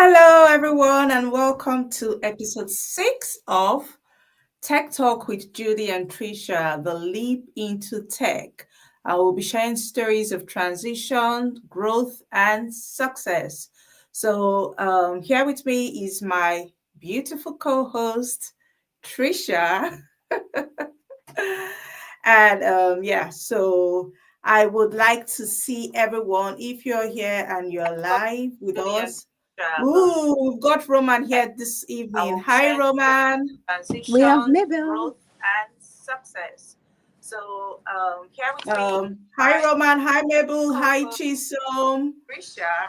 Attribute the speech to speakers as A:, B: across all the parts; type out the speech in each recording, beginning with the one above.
A: Hello, everyone, and welcome to episode 6 of Tech Talk with Judy and Tricia, the leap into tech. I will be sharing stories of transition, growth, and success. Here with me is my beautiful co host, Tricia. And I would like to see everyone. If you're here and you're live with us, ooh, we've got Roman here this evening. Hi, Roman.
B: We have
A: Transition,
B: Mabel.
A: growth, and success. Here with me. Hi, Roman. Hi, Mabel. Hi, Chisom.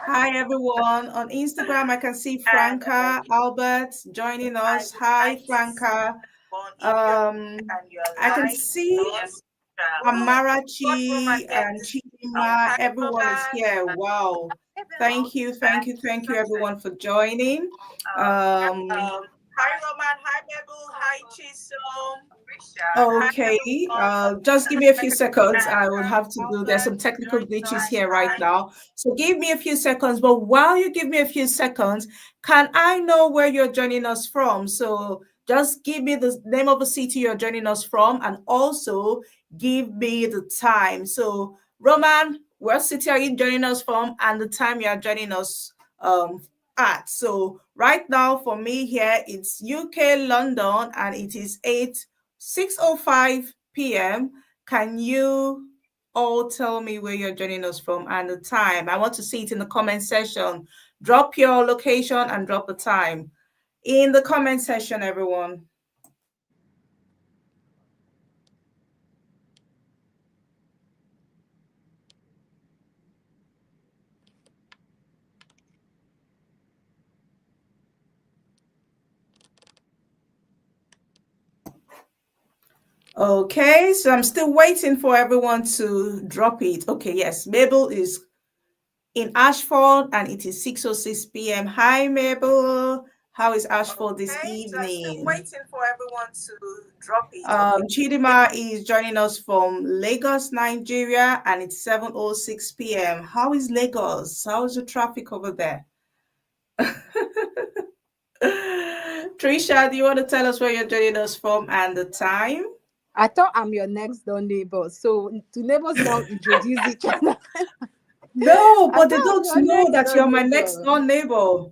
A: Hi, everyone. On Instagram, I can see Franca Albert joining us. Hi, Franca. I can see Amarachi and Chima. Everyone is here. Wow. Thank you, everyone, for joining. Hi, Roman. Hi, Mabel. Hi, Chisom. Okay, just give me a few seconds. I will have to do, there's some technical glitches here right now. So give me a few seconds. But while you give me a few seconds, can I know where you're joining us from? So just give me the name of the city you're joining us from and also give me the time. So, Roman, what city are you joining us from and the time you are joining us at? So, right now for me here, it's UK, London, and it is 6:05 p.m. Can you all tell me where you're joining us from and the time? I want to see it in the comment section. Drop your location and drop the time in the comment section, everyone. Okay, so I'm still waiting for everyone to drop it. Okay, yes, Mabel is in Ashford and it is 6:06 p.m. Hi, Mabel. How is Ashford this evening? So I'm still waiting for everyone to drop it. Chidima is joining us from Lagos, Nigeria, and it's 7:06 p.m. How is Lagos? How is the traffic over there? Tricia, do you want to tell us where you're joining us from and the time?
B: I thought I'm your next door neighbor. So to neighbors now introduce each other.
A: No, but they don't know that you're my next door neighbor.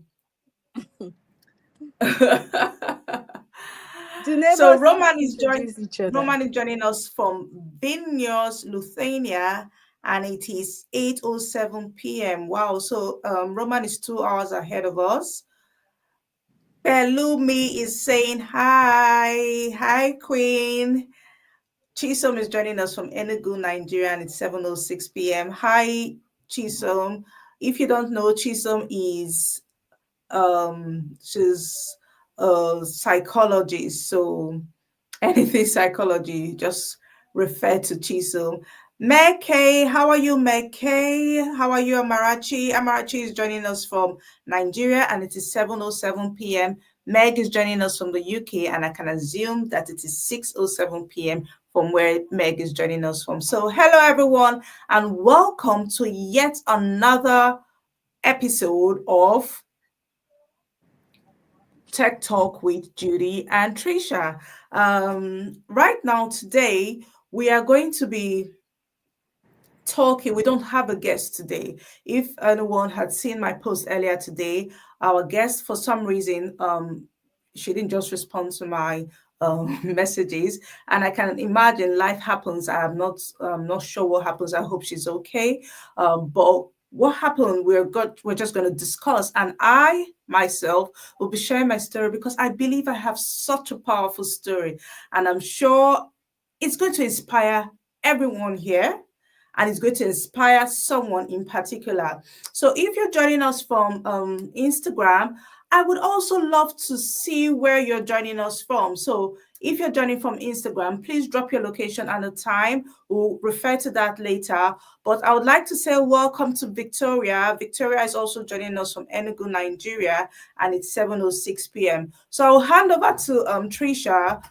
A: So Roman is joining us from Vilnius, Lithuania, and it is 8:07 p.m. Wow, so Roman is 2 hours ahead of us. Belumi is saying hi, Queen. Chisom is joining us from Enugu, Nigeria, and it's 7:06 p.m. Hi, Chisom. If you don't know, Chisom is she's a psychologist, so anything psychology, just refer to Chisom. Mekay, how are you, Mekay? How are you, Amarachi? Amarachi is joining us from Nigeria, and it is 7:07 p.m. Meg is joining us from the UK, and I can assume that it is 6:07 p.m. from where Meg is joining us from. So, hello, everyone, and welcome to yet another episode of Tech Talk with Judy and Tricia. Right now, today, we are going to be talking. We don't have a guest today. If anyone had seen my post earlier today, our guest, for some reason, she didn't just respond to my messages, and I can imagine life happens. I'm not sure what happens. I hope she's okay. But what happened? We're just going to discuss, and I myself will be sharing my story because I believe I have such a powerful story, and I'm sure it's going to inspire everyone here and it's going to inspire someone in particular. So if you're joining us from Instagram, I would also love to see where you're joining us from. So if you're joining from Instagram, please drop your location and the time. We'll refer to that later. But I would like to say welcome to Victoria. Victoria is also joining us from Enugu, Nigeria, and it's 7:06 p.m. So I'll hand over to Tricia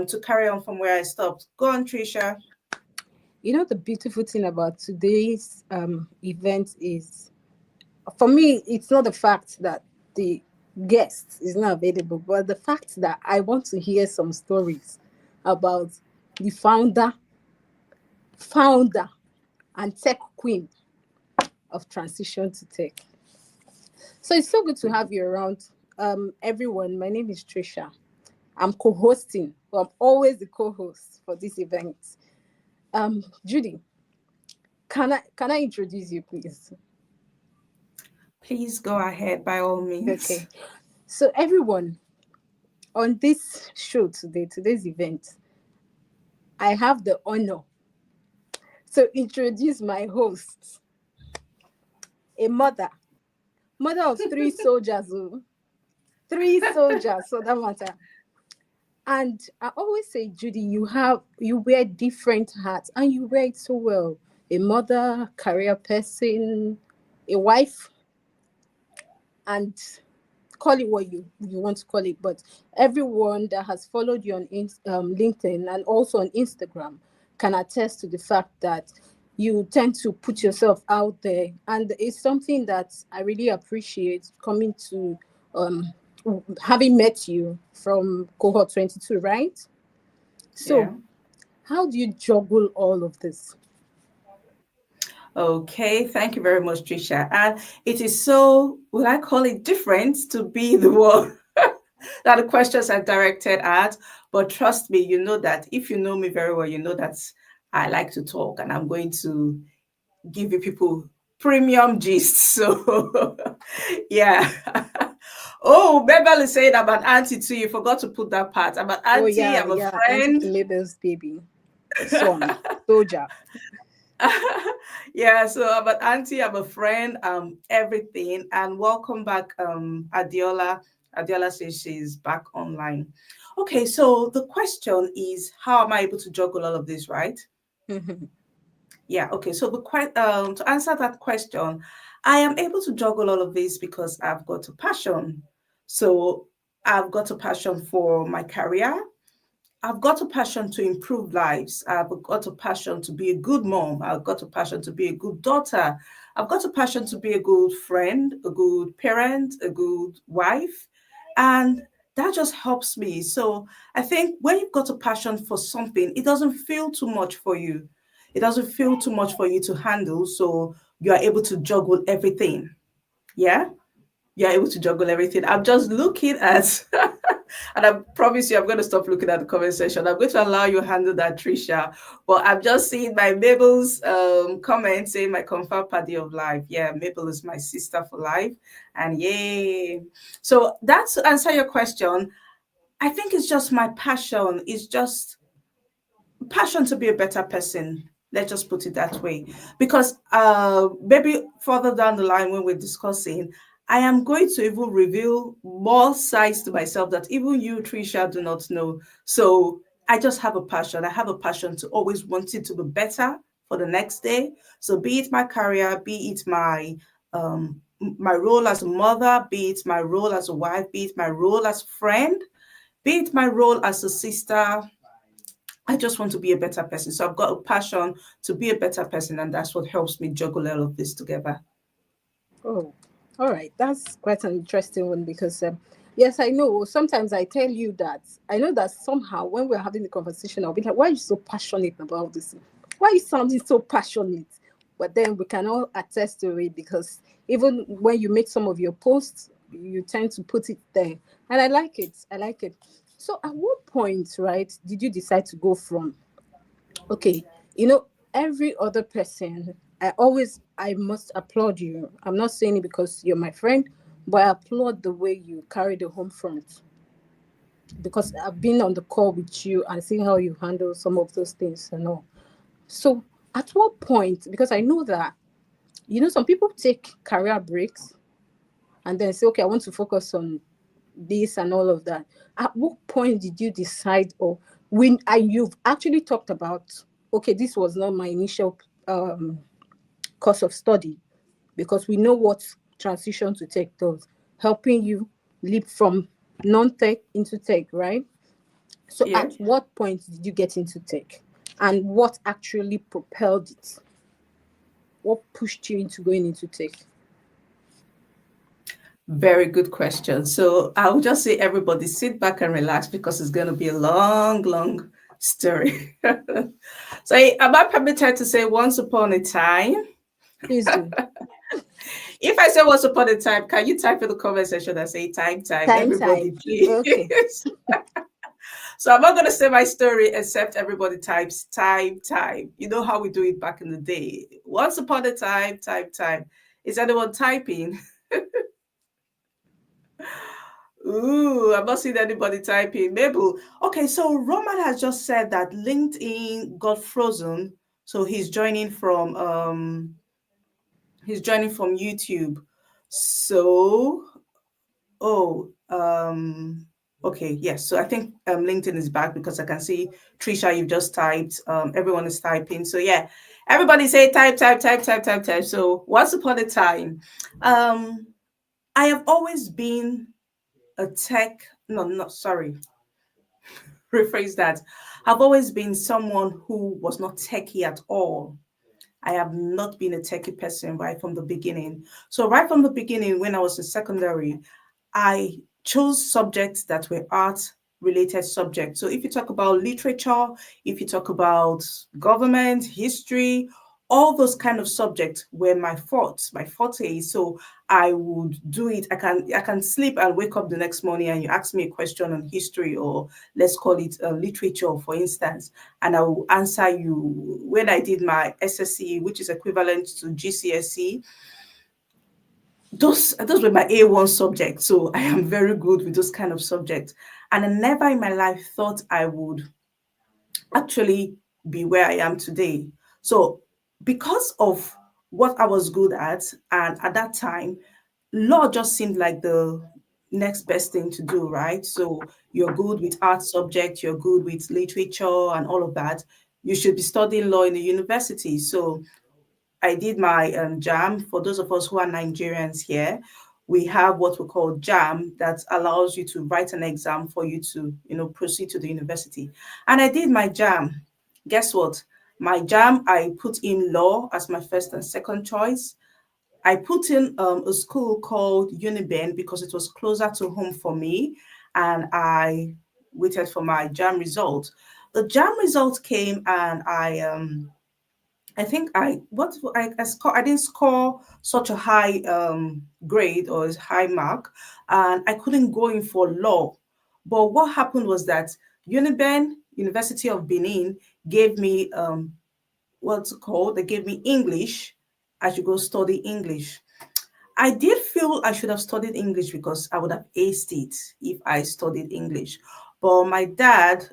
A: to carry on from where I stopped. Go on, Tricia.
B: You know, the beautiful thing about today's event is, for me, it's not the fact that the guest is not available, but the fact that I want to hear some stories about the founder, and tech queen of transition to tech. So it's so good to have you around. Everyone, my name is Tricia. I'm co-hosting. Well, I'm always the co-host for this event. Judy, can I introduce you, please?
A: Please go ahead by all means.
B: Okay. So everyone, on this show today, today's event, I have the honor to introduce my host, a mother of three soldiers, oh, three soldiers, so that matter. And I always say, Judy, you wear different hats and you wear it so well. A mother, career person, a wife, and call it what you want to call it. But everyone that has followed you on LinkedIn and also on Instagram can attest to the fact that you tend to put yourself out there. And it's something that I really appreciate coming to um, having met you from cohort 22, right?
A: Yeah.
B: So, how do you juggle all of this?
A: Okay, thank you very much, Tricia. And it is so, will I call it different to be the one that the questions are directed at? But trust me, you know that if you know me very well, you know that I like to talk and I'm going to give you people premium gist. So, yeah. Oh, Bebel is saying I'm an auntie too. You forgot to put that part. I'm an
B: Oh
A: auntie,
B: yeah,
A: I'm a
B: yeah, Auntie
A: friend.
B: Label's baby, son, soldier.
A: Yeah, so I'm an auntie, I'm a friend, everything. And welcome back, Adiola. Adiola says she's back online. Okay, so the question is, how am I able to juggle all of this, right? Yeah, okay. So to answer that question, I am able to juggle all of this because I've got a passion. So I've got a passion for my career. I've got a passion to improve lives. I've got a passion to be a good mom. I've got a passion to be a good daughter. I've got a passion to be a good friend, a good parent, a good wife. And that just helps me. So I think when you've got a passion for something, it doesn't feel too much for you. It doesn't feel too much for you to handle. So you are able to juggle everything. Yeah, you're able to juggle everything. I'm just looking at, and I promise you, I'm going to stop looking at the comment section. I'm going to allow you to handle that, Tricia. But I'm just seeing my Mabel's comment saying my confirmed party of life. Yeah, Mabel is my sister for life. And yay. So that's to answer your question. I think it's just my passion. It's just passion to be a better person. Let's just put it that way. Because maybe further down the line when we're discussing, I am going to even reveal more sides to myself that even you, Tricia, do not know. So I just have a passion. I have a passion to always want it to be better for the next day. So be it my career, be it my role as a mother, be it my role as a wife, be it my role as a friend, be it my role as a sister, I just want to be a better person. So I've got a passion to be a better person, and that's what helps me juggle all of this together.
B: Oh, all right. That's quite an interesting one because, yes, I know. Sometimes I tell you that I know that somehow when we're having the conversation, I'll be like, why are you so passionate about this? Why are you sounding so passionate? But then we can all attest to it because even when you make some of your posts, you tend to put it there. And I like it. I like it. So at what point, right, did you decide to go from okay, every other person, I must applaud you. I'm not saying it because you're my friend, but I applaud the way you carry the home front because I've been on the call with you and seen how you handle some of those things and all. So at what point, because I know that some people take career breaks and then say, okay, I want to focus on this and all of that. At what point did you decide, or you've actually talked about, okay, this was not my initial course of study, because we know what transition to tech does, helping you leap from non-tech into tech, right? So at
A: Yes.
B: what point did you get into tech, and what actually propelled it? What pushed you into going into tech?
A: Very good question. So I'll just say, everybody sit back and relax because it's going to be a long, long story. So am I permitted to say once upon a time?
B: Please do.
A: If I say once upon a time, can you type in the comment section and say time, time?
B: Time,
A: Everybody,
B: time. Okay.
A: please. So I'm not going to say my story except everybody types time, time. You know how we do it back in the day. Once upon a time, time, time. Is anyone typing? Ooh, I'm not seeing anybody typing. Mabel. Okay, so Roman has just said that LinkedIn got frozen. So he's joining from YouTube. So oh, okay, yes. So I think LinkedIn is back because I can see Tricia, you've just typed. Everyone is typing. So yeah, everybody say type, type, type, type, type, type. So once upon a time, um, I have always been a tech. No, no, sorry, rephrase that. I've always been someone who was not techie at all. I have not been a techie person right from the beginning. So right from the beginning, when I was in secondary, I chose subjects that were art related subjects. So if you talk about literature, if you talk about government, history, all those kind of subjects were my forte. So I would do it. I can sleep and wake up the next morning and you ask me a question on history, or let's call it literature, for instance, and I will answer you. When I did my SSC, which is equivalent to GCSE, those were my A1 subjects. So I am very good with those kind of subjects. And I never in my life thought I would actually be where I am today. So because of what I was good at, and at that time, law just seemed like the next best thing to do, right? So you're good with art subject, you're good with literature and all of that. You should be studying law in the university. So I did my JAM. For those of us who are Nigerians here, we have what we call JAM that allows you to write an exam for you to, proceed to the university. And I did my JAM. Guess what? My JAM, I put in law as my first and second choice. I put in a school called Uniben because it was closer to home for me, and I waited for my JAM result. The JAM result came, and I think I didn't score such a high grade or a high mark, and I couldn't go in for law. But what happened was that Uniben, University of Benin, gave me what's it called? They gave me English. I should go study English. I did feel I should have studied English because I would have aced it if I studied English. But my dad,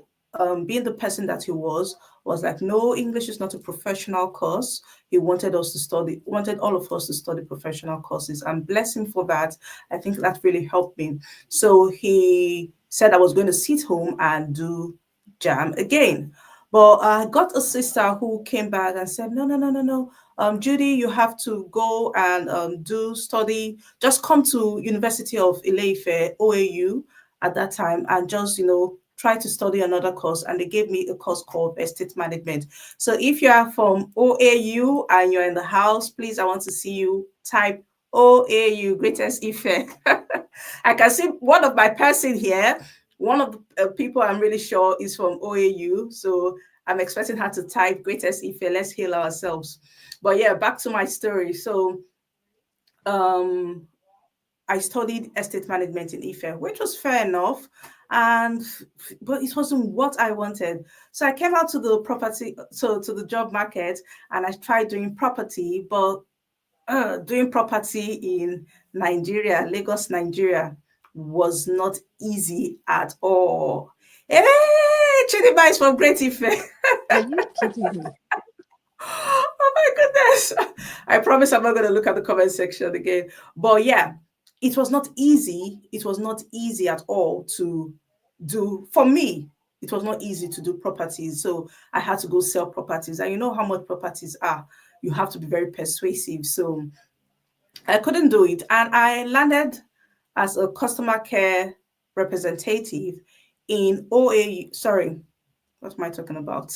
A: being the person that he was like, no, English is not a professional course. He wanted all of us to study professional courses. And bless him for that. I think that really helped me. So he said I was going to sit home and do jam again. But I got a sister who came back and said, no, no, no, no, no. Judy, you have to go and do study. Just come to University of Ileife, OAU, at that time, and just try to study another course. And they gave me a course called estate management. So if you are from OAU and you're in the house, please, I want to see you type OAU, Greatest Ife. I can see one of my person here. One of the people I'm really sure is from OAU. So I'm expecting her to type Greatest Ife. Let's heal ourselves. But yeah, back to my story. So um I studied estate management in Ife, which was fair enough. And but it wasn't what I wanted. So I came out to the to the job market, and I tried doing property, but doing property in Nigeria, Lagos, Nigeria, was not easy at all. Hey, Chidima is from Great Ife.
B: Are you kidding me?
A: Oh my goodness. I promise I'm not going to look at the comment section again. But yeah, it was not easy. It was not easy at all to do. For me, it was not easy to do properties. So I had to go sell properties. And you know how much properties are. You have to be very persuasive. So I couldn't do it. And I landed as a customer care representative in OA. Sorry, what am I talking about?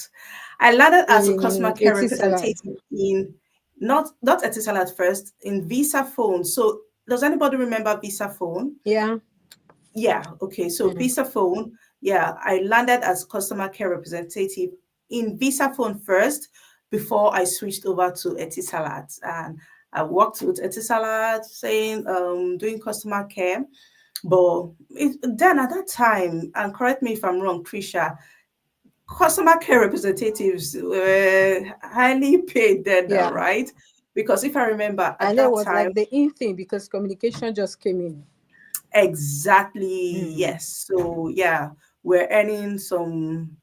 A: I landed as a customer
B: In
A: care
B: Eti Salad.
A: representative in not Etisalat at first, in Visa Phone. So does anybody remember Visa phone?
B: Yeah.
A: Yeah, okay. So
B: Mm.
A: Visa phone, yeah, I landed as customer care representative in Visa phone first before I switched over to Etisalat. And I worked with Etisalat saying doing customer care. But then at that time, and correct me if I'm wrong, Tricia, customer care representatives were highly paid then now,
B: Yeah.
A: right? Because if I remember at
B: And that
A: that
B: was
A: time,
B: like the in thing because communication just came in.
A: exactly,
B: Mm.
A: yes. So yeah, we're earning some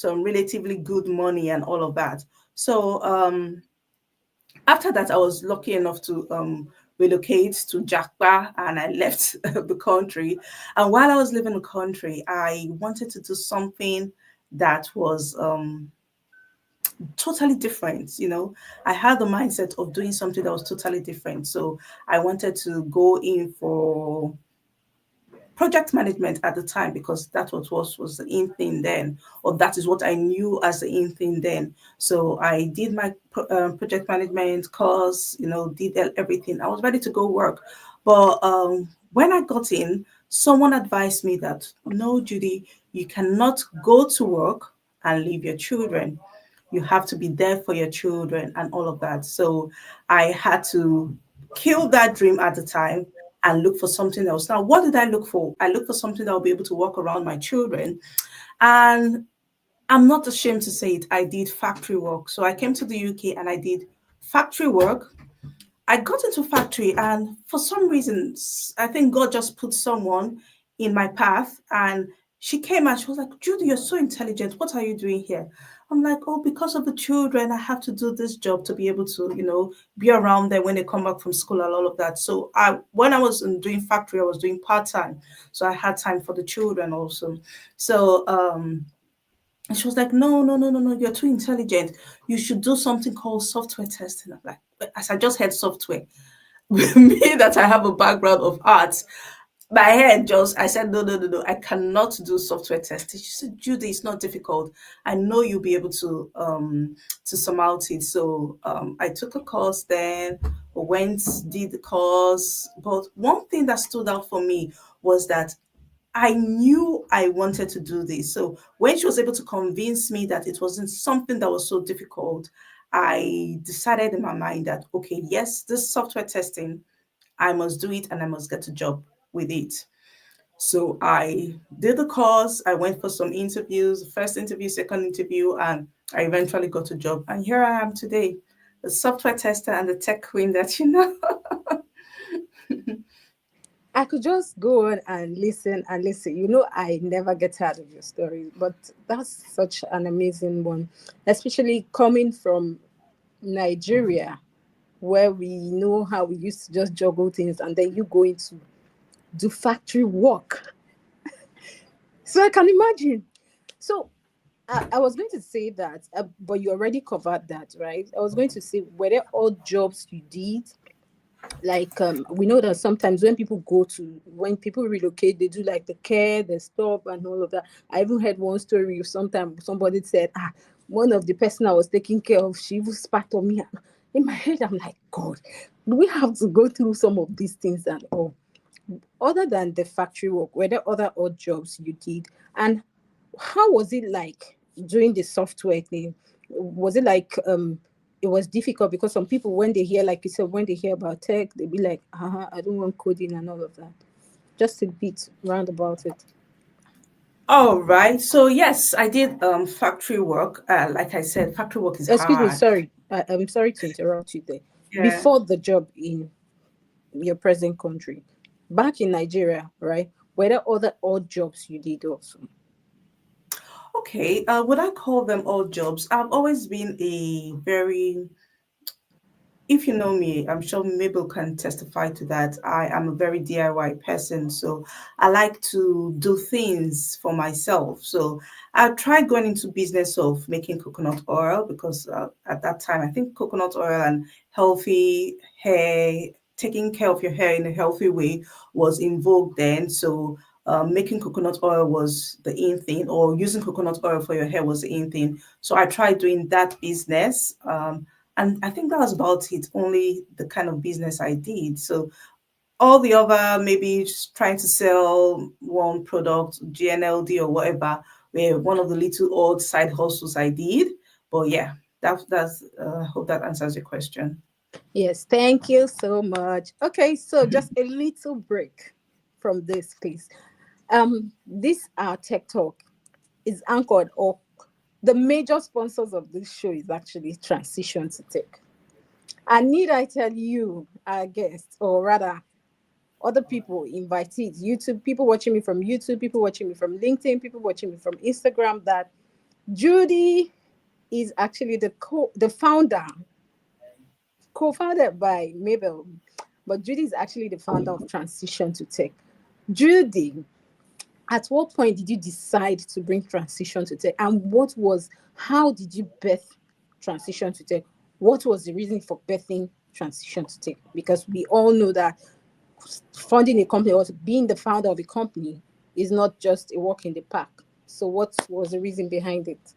A: relatively good money and all of that. So after that, I was lucky enough to relocate to Jakba, and I left the country. And while I was living in the country, I wanted to do something that was totally different. I had the mindset of doing something that was totally different. So I wanted to go in for project management at the time, because that was the in thing then, or that is what I knew as the in thing then. So I did my project management course, did everything. I was ready to go work. But when I got in, someone advised me that no, Judy, you cannot go to work and leave your children. You have to be there for your children and all of that. So I had to kill that dream at the time and look for something else. Now, what did I look for? I looked for something that will be able to work around my children. And I'm not ashamed to say it, I did factory work. So I came to the UK and I did factory work. I got into factory, and for some reasons, I think God just put someone in my path, and she came and she was like, Judy, you're so intelligent. What are you doing here? I'm like, oh, because of the children, I have to do this job to be able to, be around them when they come back from school and all of that. So when I was doing factory, I was doing part-time. So I had time for the children also. So and she was like, no, no, no, no, no, you're too intelligent. You should do something called software testing. I'm like, as I just heard software, me that I have a background of arts, my head just, I said, no, no, no, no, I cannot do software testing. She said, Judy, it's not difficult. I know you'll be able to surmount it. So I took a course then, went, did the course. But one thing that stood out for me was that I knew I wanted to do this. So when she was able to convince me that it wasn't something that was so difficult, I decided in my mind that, okay, yes, this software testing, I must do it and I must get a job with it. So I did the course, I went for some interviews, first interview, second interview, and I eventually got a job. And here I am today, the software tester and the tech queen that you know.
B: I could just go on and listen and listen. You know, I never get tired of your story, but that's such an amazing one, especially coming from Nigeria, where we know how we used to just juggle things, and then you go into do factory work. So I can imagine. So I was going to say that, but you already covered that, right? I was going to say, were there all jobs you did? Like we know that sometimes when people relocate, they do like the care, the stop and all of that. I even heard one story of sometimes somebody said, one of the person I was taking care of, she even spat on me. In my head, I'm like, God, do we have to go through some of these things and all? Other than the factory work, were there other odd jobs you did? And how was it like doing the software thing? Was it like it was difficult because some people when they hear, like you said, when they hear about tech, they be like, I don't want coding and all of that. Just a bit round about it.
A: All right. So yes, I did factory work. Like I said, factory work is
B: Excuse me,
A: hard.
B: sorry. I'm sorry to interrupt you there.
A: Yeah.
B: Before the job in your present country, back in Nigeria, right? Were there other odd jobs you did also?
A: Okay. Would I call them all jobs? I've always been a very, if you know me, I'm sure Mabel can testify to that. I am a very DIY person, so I like to do things for myself. So I tried going into business of making coconut oil, because at that time I think coconut oil and healthy hair, taking care of your hair in a healthy way, was in vogue then. So making coconut oil was the in thing, or using coconut oil for your hair was the in thing. So I tried doing that business. And I think that was about it, only the kind of business I did. So all the other, maybe just trying to sell one product, GNLD or whatever, were one of the little odd side hustles I did. But yeah, that's hope that answers your question.
B: Yes, thank you so much. Okay, so just a little break from this, please. This our tech talk is anchored, or the major sponsors of this show is actually Transition to Tech. And need I tell you, our guests, or rather other people, invitees, YouTube, people watching me from YouTube, people watching me from LinkedIn, people watching me from Instagram, that Judy is actually the founder, co-founded by Mabel, but Judy is actually the founder of Transition to Tech. Judy, at what point did you decide to bring Transition to Tech, and how did you birth Transition to Tech? What was the reason for birthing Transition to Tech? Because we all know that funding a company or being the founder of a company is not just a walk in the park. So what was the reason behind it?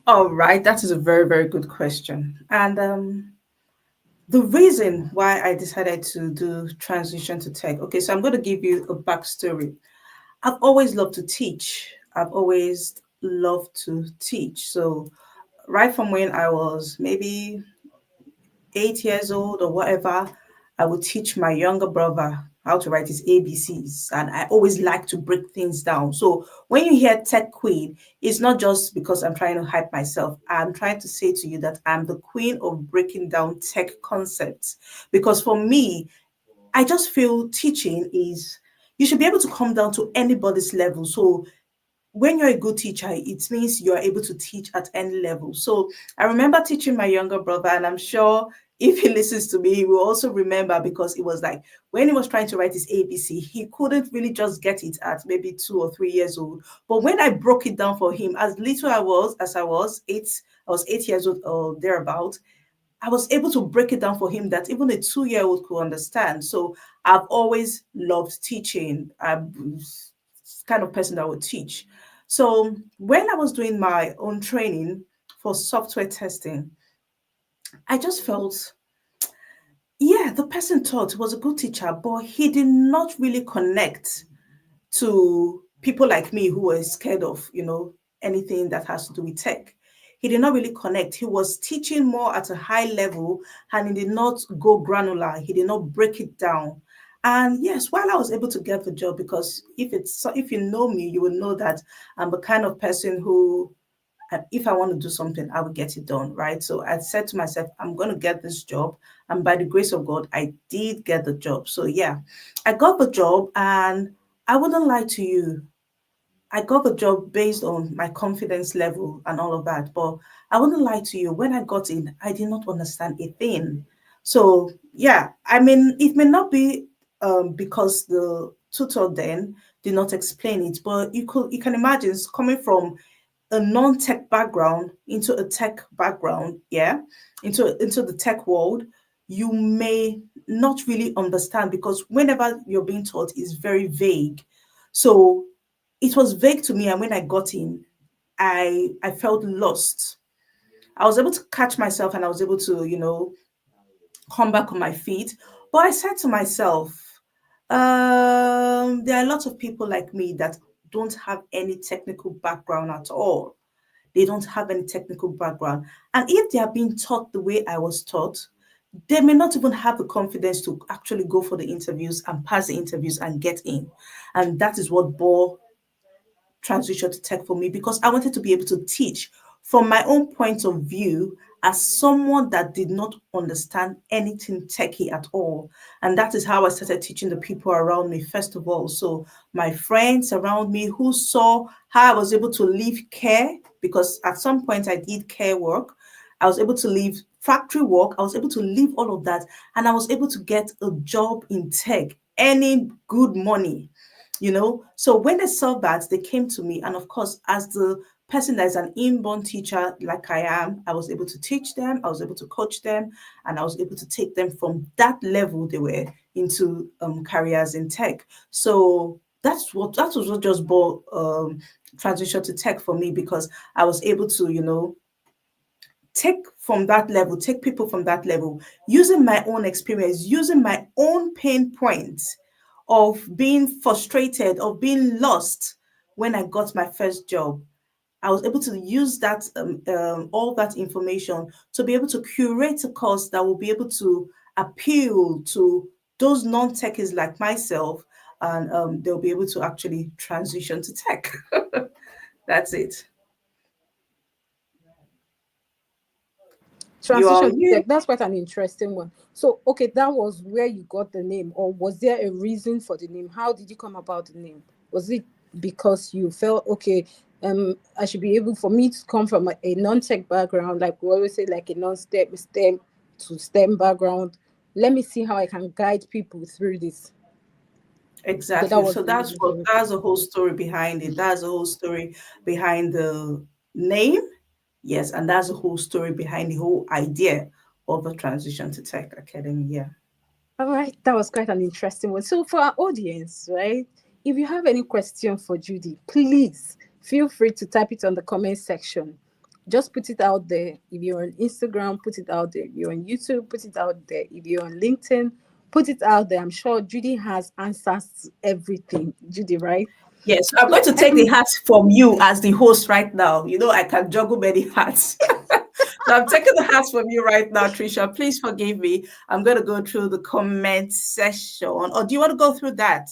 A: All right, that is a very, very good question. And the reason why I decided to do transition to tech. Okay, so I'm going to give you a backstory. I've always loved to teach. I've always loved to teach. So right from when I was maybe 8 years old or whatever, I would teach my younger brother how to write his ABCs. And I always like to break things down. So when you hear tech queen, it's not just because I'm trying to hype myself. I'm trying to say to you that I'm the queen of breaking down tech concepts. Because for me, I just feel teaching is you should be able to come down to anybody's level. So when you're a good teacher, it means you're able to teach at any level. So I remember teaching my younger brother, and I'm sure if he listens to me, he will also remember because it was like when he was trying to write his ABC, he couldn't really just get it at maybe 2 or 3 years old. But when I broke it down for him, as little as I was eight, I was 8 years old or thereabout, I was able to break it down for him that even a 2 year old could understand. So I've always loved teaching. I'm the kind of person that would teach. So when I was doing my own training for software testing, I just felt, yeah, the person taught he was a good teacher, but he did not really connect to people like me who were scared of, anything that has to do with tech. He did not really connect. He was teaching more at a high level and he did not go granular. He did not break it down. And yes, while I was able to get the job, because if you know me, you will know that I'm the kind of person who if I want to do something, I will get it done, right? So I said to myself, I'm going to get this job. And by the grace of God, I did get the job. So yeah, I got the job and I wouldn't lie to you. I got the job based on my confidence level and all of that. But I wouldn't lie to you. When I got in, I did not understand a thing. So yeah, I mean, it may not be because the tutor then did not explain it, but you can imagine it's coming from a non-tech background into a tech background, yeah, into the tech world, you may not really understand because whenever you're being taught is very vague. So it was vague to me, and when I got in, I felt lost. I was able to catch myself and I was able to, come back on my feet. But I said to myself, there are a lot of people like me that don't have any technical background at all. They don't have any technical background. And if they are being taught the way I was taught, they may not even have the confidence to actually go for the interviews and pass the interviews and get in. And that is what bore transition to tech for me because I wanted to be able to teach from my own point of view as someone that did not understand anything techie at all. And that is how I started teaching the people around me, first of all. So, my friends around me who saw how I was able to leave care, because at some point I did care work, I was able to leave factory work, I was able to leave all of that, and I was able to get a job in tech, earning good money. So when they saw that, they came to me. And of course, as the person that is an inborn teacher like I am, I was able to teach them, I was able to coach them, and I was able to take them from that level they were into careers in tech. So that was what just brought transition to tech for me because I was able to, take from that level, take people from that level, using my own experience, using my own pain points of being frustrated, of being lost when I got my first job. I was able to use that all that information to be able to curate a course that will be able to appeal to those non-techies like myself, and they'll be able to actually transition to tech. That's it. You are
B: Transition to
A: you.
B: tech, that's quite an interesting one. So, okay, that was where you got the name, or was there a reason for the name? How did you come about the name? Was it because you felt, okay, I should be able, for me to come from a non-tech background, like we always say, like a non-STEM STEM to STEM background, let me see how I can guide people through this. So that
A: Exactly.
B: was
A: So
B: the reason for it.
A: that's the whole story behind it. That's the whole story behind the name. Yes, and that's the whole story behind the whole idea of the Transition to Tech Academy. Yeah.
B: All right, that was quite an interesting one. So, for our audience, right, if you have any question for Judy, please feel free to type it on the comment section. Just put it out there. If you're on Instagram, put it out there. If you're on YouTube, put it out there. If you're on LinkedIn, put it out there. I'm sure Judy has answers to everything. Judy, right?
A: Yes, I'm going
B: So,
A: to take the hat from you as the host right now. You know, I can juggle many hats. So I'm taking the hat from you right now, Tricia. Please forgive me. I'm going to go through the comment section. Or do you want to go through that?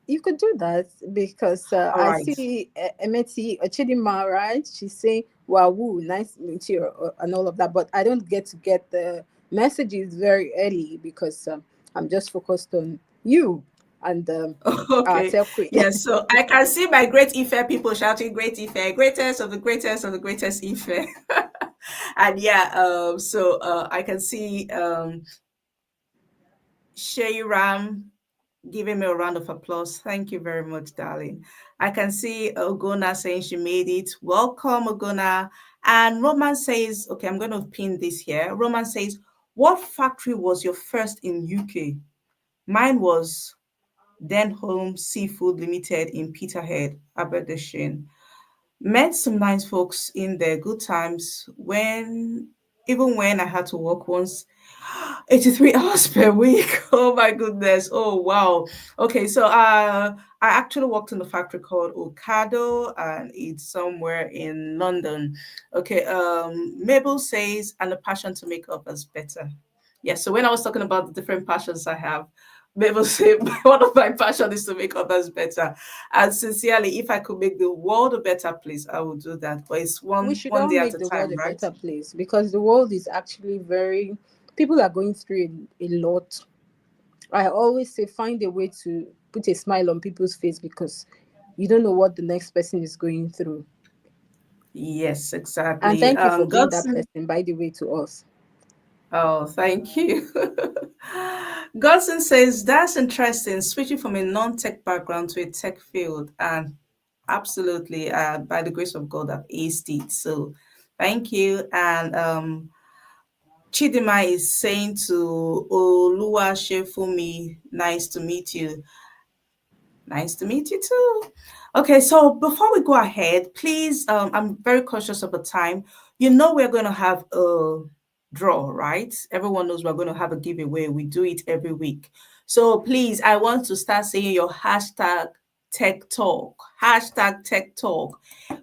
B: you could do that because
A: All
B: I
A: right.
B: see Emeti Chidima, right? She's saying, wow, woo, nice to meet you, and all of that. But I don't get the messages very early because I'm just focused on you and our
A: Okay.
B: tech queen.
A: Yes. So I can see my great Ife people shouting "Great Ife, greatest of the greatest of the greatest Ife," and yeah. I can see Shay Ram giving me a round of applause. Thank you very much, darling. I can see Ogona saying she made it. Welcome, Ogona. And Roman says, okay, I'm going to pin this here. Roman says, what factory was your first in UK? Mine was Den Home Seafood Limited in Peterhead, Aberdeen. Met some nice folks in there, good times when even when I had to work once 83 hours per week. Oh my goodness. Oh wow. Okay, so I actually worked in a factory called Ocado and it's somewhere in London. Okay, Mabel says and the passion to make others better. Yeah, so when I was talking about the different passions I have, Mabel said one of my passions is to make others better. And sincerely, if I could make the world a better place, I would do that. But it's
B: We
A: one
B: should
A: one
B: all
A: day at
B: make
A: a
B: the world
A: time,
B: a
A: right?
B: better place because the world is actually very, people are going through a lot. I always say find a way to put a smile on people's face because you don't know what the next person is going through.
A: Yes,
B: And
A: exactly.
B: thank you for being that
A: Godson,
B: person, by the way, to us.
A: oh, thank you. Godson says that's interesting, switching from a non-tech background to a tech field, and absolutely, by the grace of God, I've aced it. So, thank you. And Chidima is saying to Oluwa Shefumi, nice to meet you. Nice to meet you too. Okay, so before we go ahead, please, I'm very cautious of the time. You know, we're going to have a draw, right? Everyone knows we're going to have a giveaway. We do it every week. So please, I want to start saying your hashtag tech talk, hashtag tech talk.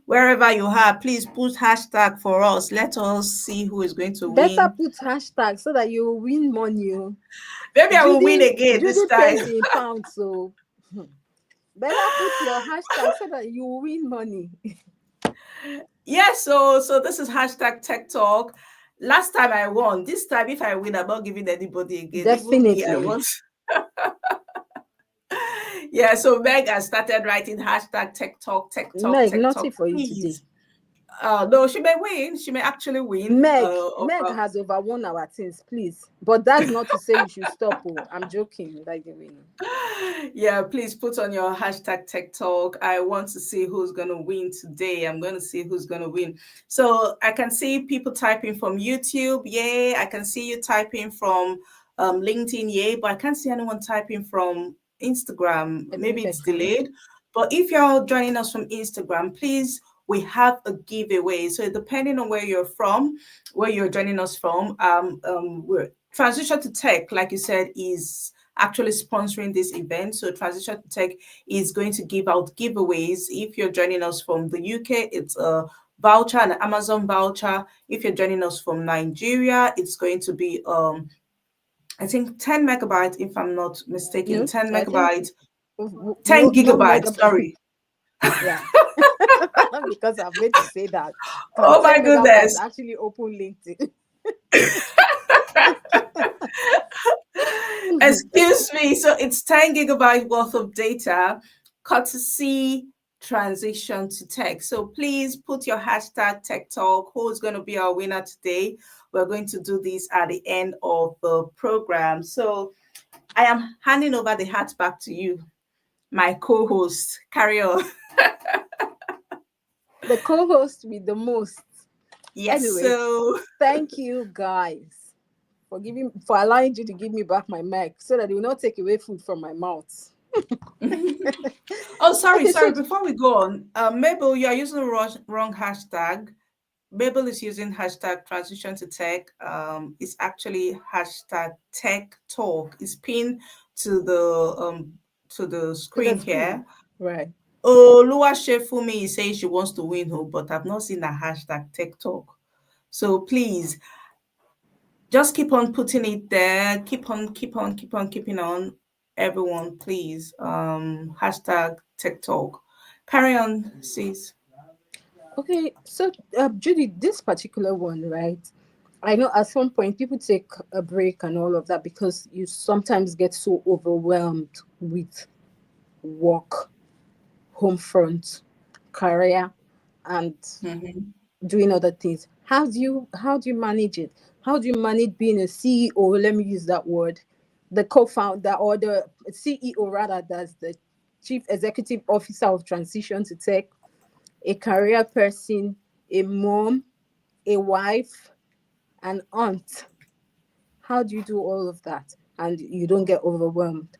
A: Wherever you are, please put hashtag for us. Let us see who is going to
B: Better
A: win.
B: put hashtag so that you will win money. Oh.
A: Maybe I will win again this
B: Judy
A: time.
B: pays in pounds, so better put your hashtag so that you will win money.
A: Yeah, so this is hashtag tech talk. Last time I won. This time, if I win, I'm not giving anybody again. Even me, I
B: Definitely.
A: want. Yeah, so Meg has started writing hashtag tech talk, tech talk,
B: Meg,
A: tech
B: nothing
A: talk.
B: for you today.
A: Please. No, she may win. She may actually win.
B: Meg has overwon our things, please. But that's not to say you should stop. Oh, I'm joking, by the way.
A: Yeah, please put on your hashtag tech talk. I want to see who's going to win today. I'm going to see who's going to win. So I can see people typing from YouTube. Yay. I can see you typing from LinkedIn. Yay. But I can't see anyone typing from Instagram.
B: I
A: Maybe
B: think I
A: it's
B: can.
A: delayed. But if you're joining us from Instagram, please, we have a giveaway. So depending on where you're from, where you're joining us from, we're Transition to Tech, like you said, is actually sponsoring this event. So Transition to Tech is going to give out giveaways. If you're joining us from the UK, it's a voucher, an Amazon voucher. If you're joining us from Nigeria, it's going to be I think 10 megabytes, if I'm not mistaken,
B: No,
A: 10
B: I think
A: megabytes, 10
B: no, not
A: gigabytes,
B: mega.
A: sorry.
B: Yeah, because I've made to say that. Can
A: Oh my
B: 10 megabytes
A: goodness.
B: actually open LinkedIn?
A: Excuse me. So it's 10 gigabyte worth of data, courtesy Transition to Tech. So please put your hashtag Tech Talk. Who's going to be our winner today? We're going to do this at the end of the program. So I am handing over the hat back to you, my co-host. Carry on.
B: The co-host with the most.
A: Yes.
B: Anyway,
A: So
B: thank you guys for allowing you to give me back my mic so that it will not take away food from my mouth.
A: oh, sorry,
B: Okay,
A: sorry.
B: so
A: Before we go on, Mabel, you are using the wrong hashtag. Mabel is using hashtag transition to tech. It's actually hashtag tech talk. It's pinned to the
B: to the
A: screen
B: screen,
A: here.
B: right?
A: Oh, Lua Shefumi is saying she wants to win who, but I've not seen a hashtag tech talk. So please just keep on putting it there. Keeping on. Everyone, please. Hashtag tech talk. Carry on, sis.
B: Okay, so Judy, this particular one, right? I know at some point people take a break and all of that because you sometimes get so overwhelmed with work, home front, career, and
A: Mhm.
B: doing other things. How do you manage it? How do you manage being a CEO? Let me use that word, the co-founder or the CEO rather, that's the chief executive officer of Transition to Tech, a career person, a mom, a wife, an aunt. How do you do all of that and you don't get overwhelmed?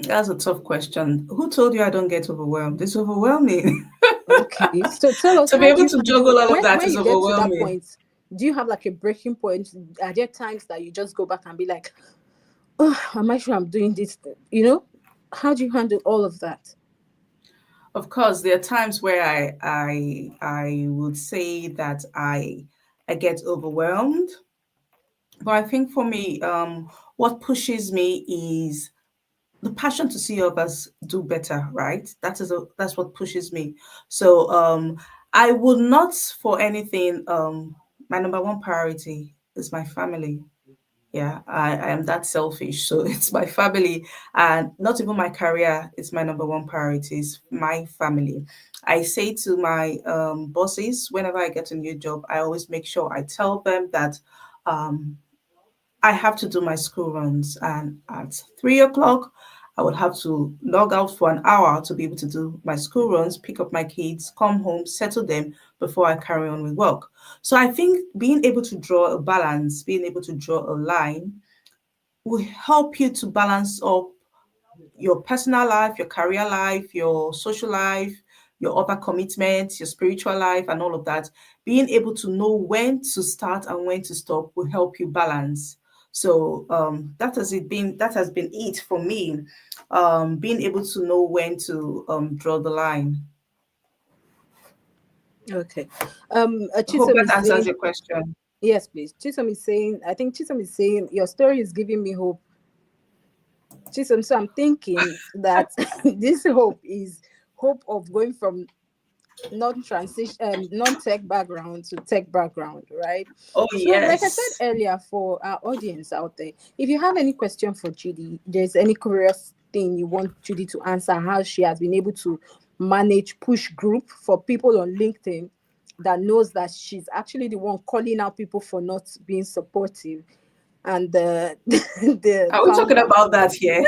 A: That's a tough question. Who told you I don't get overwhelmed? It's overwhelming.
B: Okay, so tell us,
A: To be
B: how do
A: able
B: you
A: to
B: handle
A: juggle all of
B: when
A: that
B: when
A: is
B: you get to that
A: overwhelming.
B: point? Do you have like a breaking point? Are there times that you just go back and be like, oh, am I sure I'm doing this? How do you handle all of that?
A: Of course, there are times where I would say that I get overwhelmed. But I think for me, what pushes me is the passion to see others do better, right? That's what pushes me. So I would not for anything my number one priority is my family. Yeah, I am that selfish. So it's my family and not even my career. It's my number one priority. It's my family. I say to my bosses whenever I get a new job, I always make sure I tell them that um, I have to do my school runs, and at 3 o'clock, I would have to log out for an hour to be able to do my school runs, pick up my kids, come home, settle them before I carry on with work. So I think being able to draw a balance, being able to draw a line will help you to balance up your personal life, your career life, your social life, your other commitments, your spiritual life, and all of that. Being able to know when to start and when to stop will help you balance. So that has been it for me. Being able to know when to draw the line.
B: Okay.
A: I hope
B: Chisom
A: that
B: is
A: answers
B: saying,
A: your question.
B: yes, please. Chisom is saying, I think Chisom is saying, your story is giving me hope. Chisom, so I'm thinking that this hope is hope of going from non-tech background to tech background, right?
A: Oh
B: So like I said
A: yes.
B: earlier, for our audience out there, if you have any question for Judy, there's any curious thing you want Judy to answer, how she has been able to manage push group for people on LinkedIn, that knows that she's actually the one calling out people for not being supportive, and the the
A: Are we talking
B: founder
A: about that here?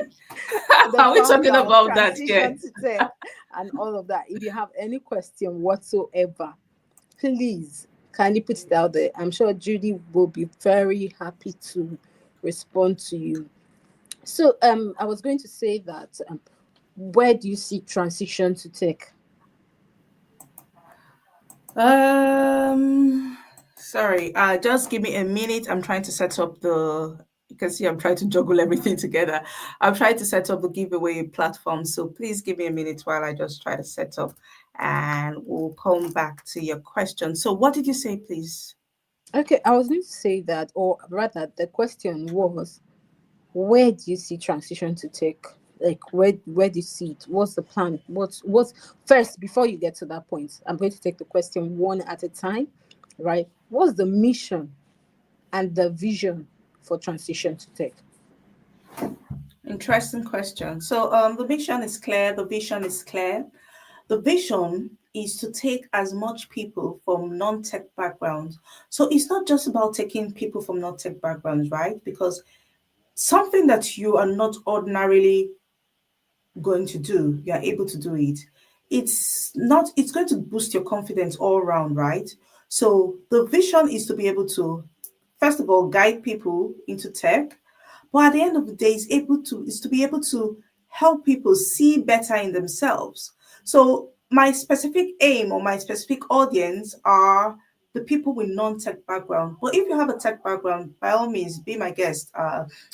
B: the
A: Are we talking
B: founder of
A: about that here?
B: Transition to Tech and all of that. If you have any question whatsoever, please kindly put it out there. I'm sure Judy will be very happy to respond to you. So I was going to say that Where do you see transition to take?
A: Um, Sorry. Just give me a minute. I'm trying to set up the. You can see I'm trying to juggle everything together. I'm trying to set up the giveaway platform. So please give me a minute while I just try to set up, and we'll come back to your question. So what did you say, please?
B: Okay, I was going to say that, or rather, the question was, where do you see transition to take? Like, where do you see it? What's the plan? What's first before you get to that point? I'm going to take the question one at a time, right? What's the mission and the vision for transition to take?
A: Interesting question. So the mission is clear. The vision is clear. The vision is to take as much people from non-tech backgrounds. So it's not just about taking people from non-tech backgrounds, right? Because something that you are not ordinarily going to do, you are able to do it. It's going to boost your confidence all around, right? So the vision is to be able to, first of all, guide people into tech, but at the end of the day, is to be able to help people see better in themselves. So my specific aim or my specific audience are the people with non-tech background. But if you have a tech background, by all means, be my guest.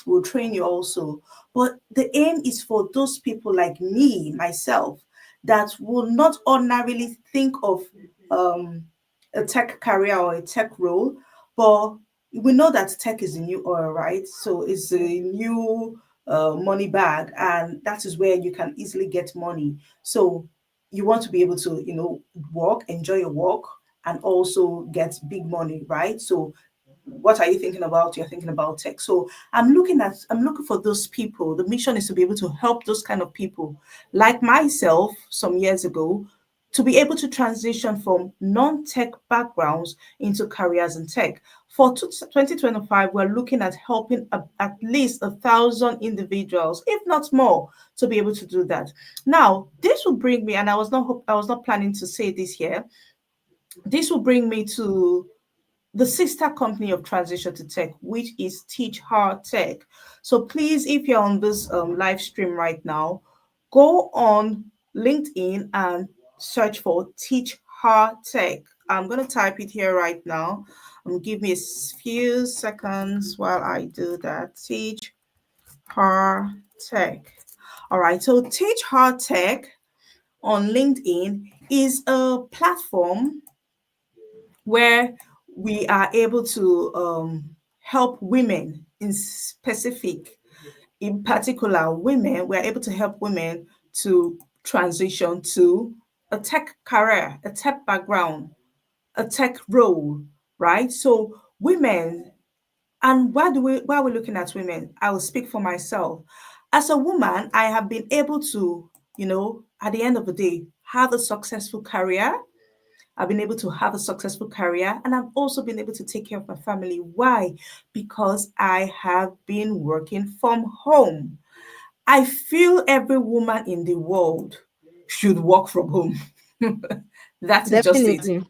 A: We'll train you also. But the aim is for those people like me, myself, that will not ordinarily think of um, a tech career or a tech role, but we know that tech is a new oil, right? So it's a new money bag, and that is where you can easily get money. So you want to be able to, work, enjoy your work, and also get big money, right? So what are you thinking about? You're thinking about tech. So I'm looking for those people. The mission is to be able to help those kind of people like myself some years ago to be able to transition from non-tech backgrounds into careers in tech. For 2025, we're looking at helping at least 1,000 individuals, if not more, to be able to do that. Now, this will bring me, and I was not planning to say this here. This will bring me to the sister company of Transition to Tech, which is Teach Her Tech. So please, if you're on this live stream right now, go on LinkedIn and search for Teach Her Tech. I'm going to type it here right now. Give me a few seconds while I do that. Teach Her Tech. All right, so Teach Her Tech on LinkedIn is a platform where we are able to help women in particular women, we're able to help women to transition to a tech career, a tech background, a tech role, right? So women, and why we're looking at women, I will speak for myself. As a woman, I have been able to, at the end of the day, have a successful career. I've been able to have a successful career, and I've also been able to take care of my family. Why? Because I have been working from home. I feel every woman in the world should work from home. That is just it.
B: Definitely.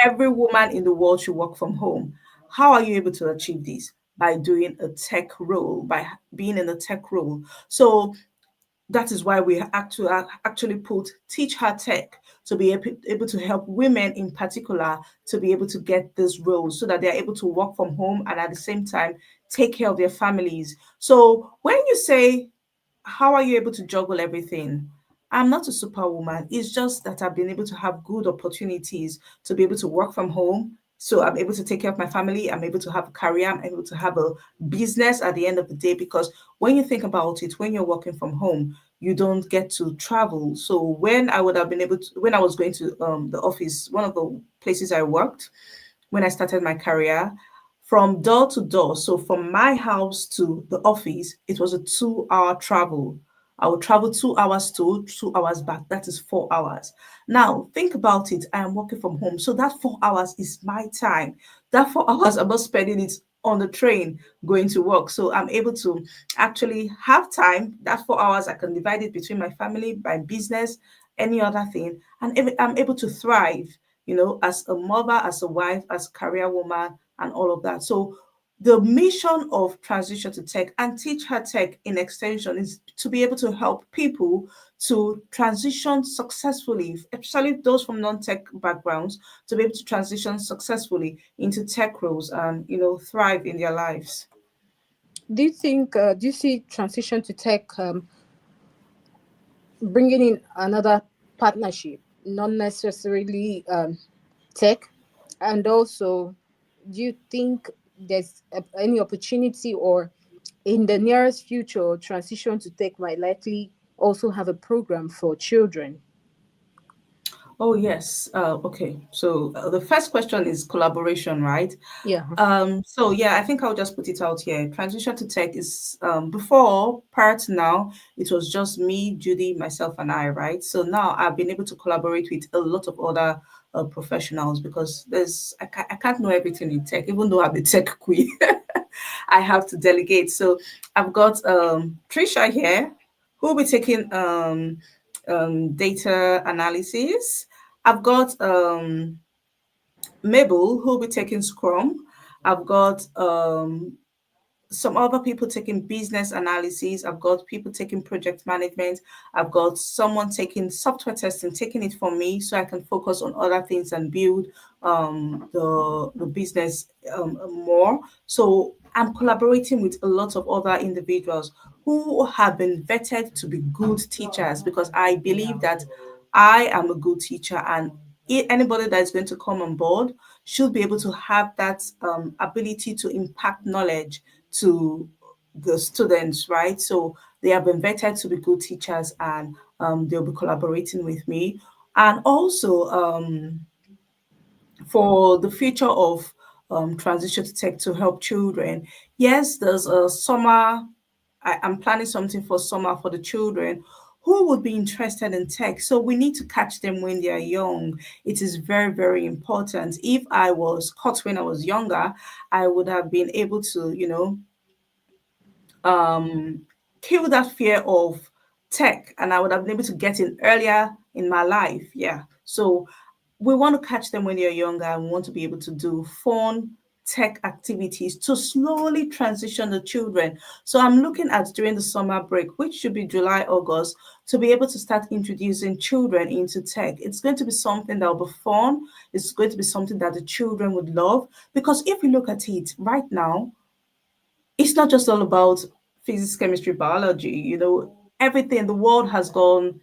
A: Every woman in the world should work from home. How are you able to achieve this? By doing a tech role, by being in a tech role. So that is why we actually put Teach Her Tech to be able to help women in particular to be able to get this role so that they're able to work from home and at the same time take care of their families. So when you say, how are you able to juggle everything? I'm not a superwoman. It's just that I've been able to have good opportunities to be able to work from home. So I'm able to take care of my family. I'm able to have a career. I'm able to have a business at the end of the day. Because when you think about it, when you're working from home, you don't get to travel. So when I would have been able to, when I was going to the office, one of the places I worked, when I started my career, from door to door. So from my house to the office, it was a 2 hour travel. I would travel 2 hours to 2 hours back. That is 4 hours. Now, think about it. I am working from home. So that 4 hours is my time. That 4 hours, I'm not spending it on the train going to work. So I'm able to actually have time. That 4 hours, I can divide it between my family, my business, any other thing. And I'm able to thrive, as a mother, as a wife, as a career woman, and all of that. So the mission of Transition to Tech and Teach Her Tech in extension is to be able to help people to transition successfully, especially those from non-tech backgrounds, to be able to transition successfully into tech roles and thrive in their lives.
B: Do you think, do you see transition to tech bringing in another partnership, not necessarily tech? And also, do you think there's any opportunity, or in the nearest future, transition to tech might likely also have a program for children?
A: Oh, yes. Okay. So the first question is collaboration, right?
B: Yeah.
A: So yeah, I think I'll just put it out here. Transition to tech is before, prior to now, it was just me, Judy, myself, and I, right? So now I've been able to collaborate with a lot of other professionals because I can't know everything in tech, even though I'm a tech queen. I have to delegate. So I've got Tricia here, who will be taking data analysis. I've got Mabel, who will be taking Scrum. I've got some other people taking business analysis. I've got people taking project management. I've got someone taking software testing, taking it for me so I can focus on other things and build the business more. So I'm collaborating with a lot of other individuals who have been vetted to be good teachers because I believe that I am a good teacher and anybody that is going to come on board should be able to have that ability to impact knowledge to the students, right? So they have been vetted to be good teachers and they'll be collaborating with me. And also, for the future of transition to tech to help children, yes, there's a summer. I'm planning something for summer for the children who would be interested in tech. So we need to catch them when they are young. It is very, very important. If I was caught when I was younger, I would have been able to, um, kill that fear of tech and I would have been able to get in earlier in my life. Yeah. So we want to catch them when they're younger and we want to be able to do fun tech activities to slowly transition the children. So I'm looking at during the summer break, which should be July, August, to be able to start introducing children into tech. It's going to be something that will be fun. It's going to be something that the children would love. Because if you look at it right now, it's not just all about physics, chemistry, biology. Everything, the world has gone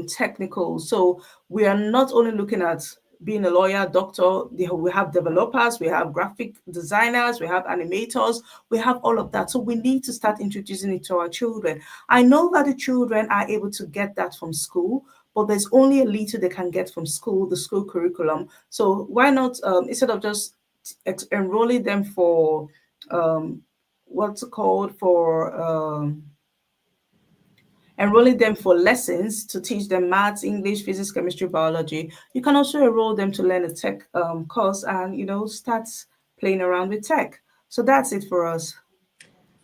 A: technical. So we are not only looking at being a lawyer, doctor, we have developers, we have graphic designers, we have animators, we have all of that. So we need to start introducing it to our children. I know that the children are able to get that from school, but there's only a little they can get from school, the school curriculum. So why not, instead of just enrolling them for what's it called for enrolling them for lessons to teach them maths, English, physics, chemistry, biology. You can also enroll them to learn a tech course and, start playing around with tech. So that's it for us.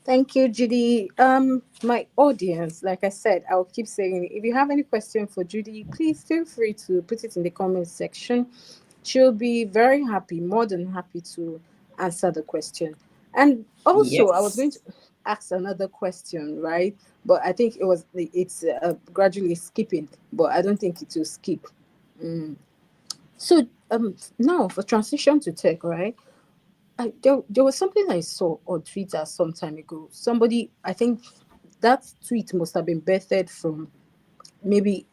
B: Thank you, Judy. My audience, like I said, I'll keep saying it. If you have any question for Judy, please feel free to put it in the comment section. She'll be very happy, more than happy to answer the question. And also, I was going to
A: Yes.
B: ask another question, right? But I think it's gradually skipping, but I don't think it will skip. So now for transition to tech, right? There was something I saw on Twitter some time ago. Somebody, I think that tweet must have been birthed from maybe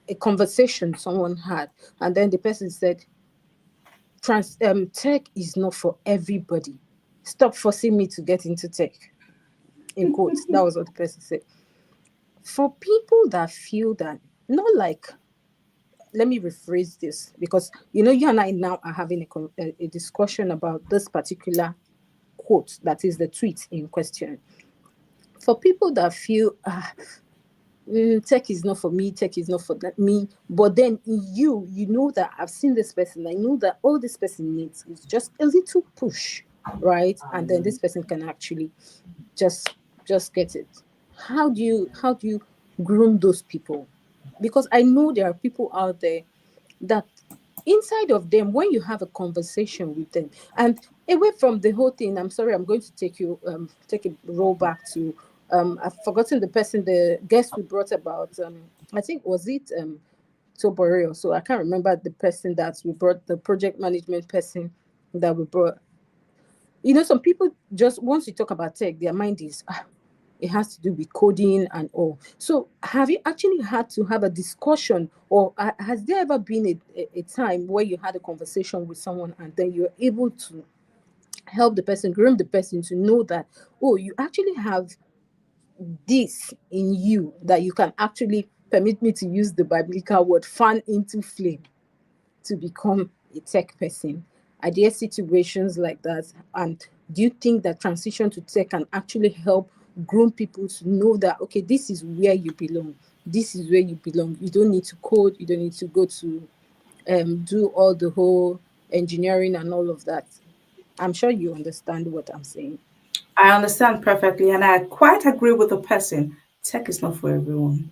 B: a conversation someone had, and then the person said, tech is not for everybody. Stop forcing me to get into tech." In quotes, that was what the person said. For people that feel that, not like, let me rephrase this, because you and I now are having a discussion about this particular quote, that is the tweet in question. For people that feel tech is not for me, tech is not for me, but then you know that I've seen this person, I know that all this person needs is just a little push, right? And then this person can actually just get it. How do you groom those people? Because I know there are people out there that inside of them, when you have a conversation with them, and away from the whole thing, I'm sorry, I'm going to take you take a roll back to I've forgotten the person, the guest we brought about, I think was it Toboreo. So I can't remember the person that we brought, the project management person that we brought. Some people, just once you talk about tech, their mind is it has to do with coding and all. So have you actually had to have a discussion, or has there ever been a time where you had a conversation with someone and then you're able to help the person, groom the person to know that, oh, you actually have this in you that you can actually, permit me to use the biblical word, fan into flame to become a tech person? Are there situations like that? And do you think that transition to tech can actually help groom people to know that, okay, this is where you belong? This is where you belong. You don't need to code. You don't need to go to do all the whole engineering and all of that. I'm sure you understand what I'm saying.
A: I understand perfectly, and I quite agree with the person. Tech is not for everyone.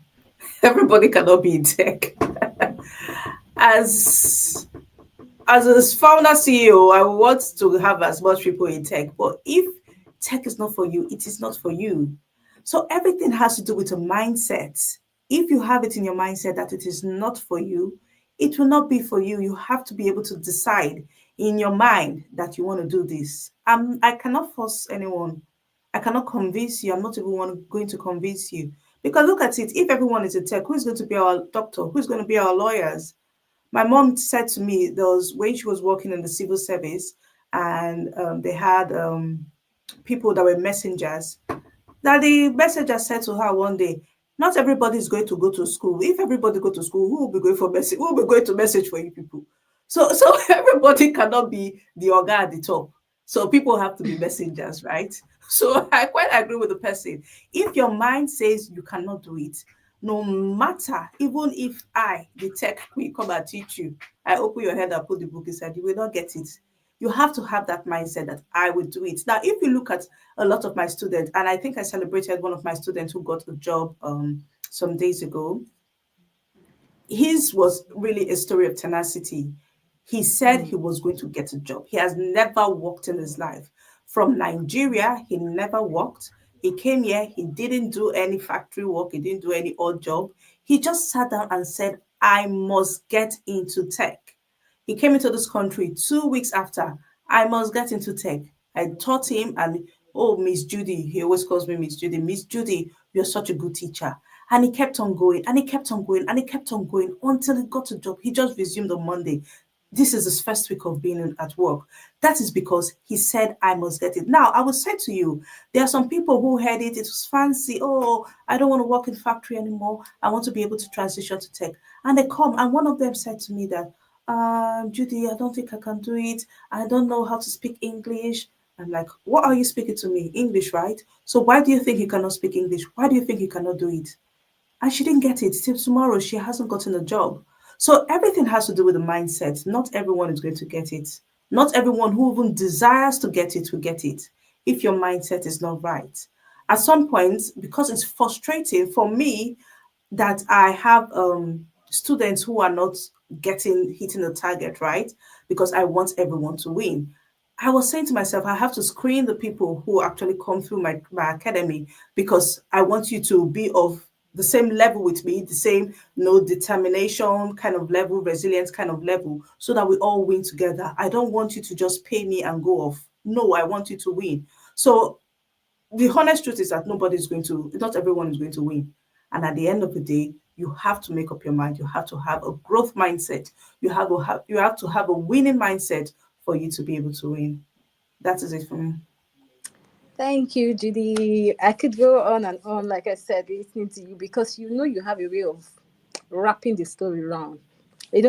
A: Everybody cannot be in tech. As as a founder CEO, I want to have as much people in tech. But if tech is not for you, it is not for you. So everything has to do with a mindset. If you have it in your mindset that it is not for you, it will not be for you. You have to be able to decide in your mind that you want to do this. I cannot force anyone. I cannot convince you. I'm not even going to convince you. Because look at it. If everyone is a tech, who's going to be our doctor? Who's going to be our lawyers? My mom said to me there was when she was working in the civil service, and they had people that were messengers, that the messenger said to her one day, not everybody is going to go to school. If everybody go to school, who will be going for message? Who will be going to message for you people? So everybody cannot be the organ at the top. So people have to be messengers, right? So I quite agree with the person. If your mind says you cannot do it, no matter, even if I, the tech queen, come and teach you, I open your head and put the book inside, you will not get it. You have to have that mindset that I will do it. Now, if you look at a lot of my students, and I think I celebrated one of my students who got a job some days ago. His was really a story of tenacity. He said he
B: Mm.
A: was going to get a job. He has never worked in his life. From Nigeria, he never worked. He came here, he didn't do any factory work, he didn't do any odd job. He just sat down and said, I must get into tech. He came into this country 2 weeks after. I must get into tech. I taught him, and oh, Miss Judy, he always calls me Miss Judy. Miss Judy, you're such a good teacher. And he kept on going, and he kept on going, and he kept on going until he got a job. He just resumed on Monday. This is his first week of being at work. That is because he said, I must get it. Now, I will say to you, there are some people who heard it, it was fancy. Oh, I don't want to work in factory anymore. I want to be able to transition to tech. And they come, and one of them said to me that, Judy, I don't think I can do it. I don't know how to speak English. I'm like, what are you speaking to me? English, right? So why do you think you cannot speak English? Why do you think you cannot do it? And she didn't get it till tomorrow. She hasn't gotten a job. So everything has to do with the mindset. Not everyone is going to get it. Not everyone who even desires to get it will get it if your mindset is not right. At some point, because it's frustrating for me that I have students who are not hitting the target, right? Because I want everyone to win. I was saying to myself, I have to screen the people who actually come through my academy, because I want you to be of the same level with me, the same, determination kind of level, resilience kind of level, so that we all win together. I don't want you to just pay me and go off. No, I want you to win. So the honest truth is that not everyone is going to win. And at the end of the day, you have to make up your mind. You have to have a growth mindset. You have to have a winning mindset for you to be able to win. That is it for me.
B: Thank you, Judy. I could go on and on, like I said, listening to you, because you have a way of wrapping the story around.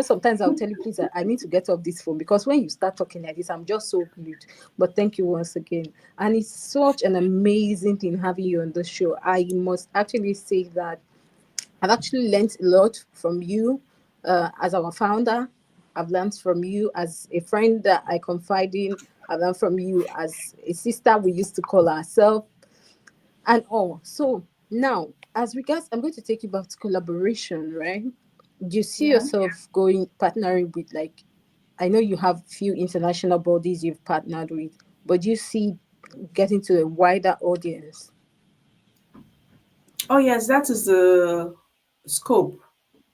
B: Sometimes I'll tell you, please, I need to get off this phone, because when you start talking like this, I'm just so glued. But thank you once again. And it's such an amazing thing having you on the show. I must actually say that I've actually learned a lot from you as our founder. I've learned from you as a friend that I confide in. I've learned from you as a sister we used to call ourselves and all. So now, as regards, I'm going to take you back to collaboration, right? Do you see
A: Yeah.
B: yourself going partnering with like I know you have few international bodies you've partnered with, but you see getting to a wider audience.
A: Oh yes, that is the scope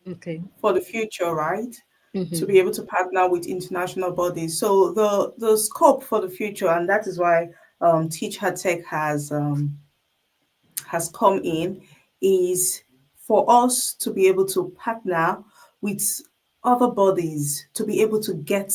B: Okay.
A: for the future, right? To
B: Mm-hmm.
A: be able to partner with international bodies. So the scope for the future, and that is why Teach Her Tech has come in, is for us to be able to partner with other bodies to be able to get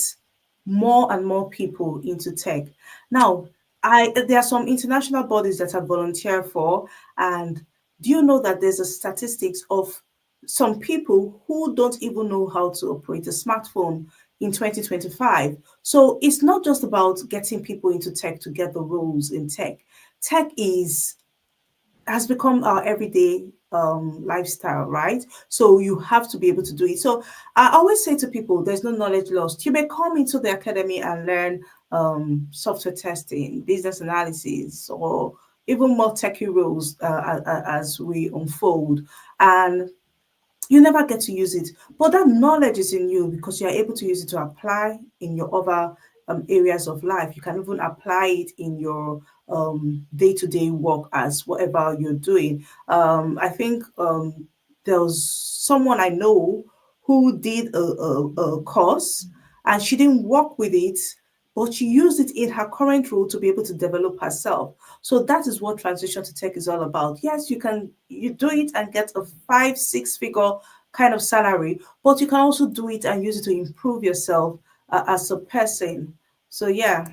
A: more and more people into tech. Now, I there are some international bodies that I volunteer for, and do you know that there's a statistics of some people who don't even know how to operate a smartphone in 2025? So it's not just about getting people into tech to get the roles in tech. Tech is has become our everyday lifestyle, right? So you have to be able to do it. So I always say to people, there's no knowledge lost. You may come into the academy and learn software testing, business analysis, or even more techie roles as we unfold. And you never get to use it. But that knowledge is in you because you are able to use it to apply in your other areas of life. You can even apply it in your day-to-day work as whatever you're doing. I think there was someone I know who did a course and she didn't work with it, but she used it in her current role to be able to develop herself. So that is what transition to tech is all about. Yes, you do it and get a 5, 6 figure kind of salary, but you can also do it and use it to improve yourself as a person. So yeah.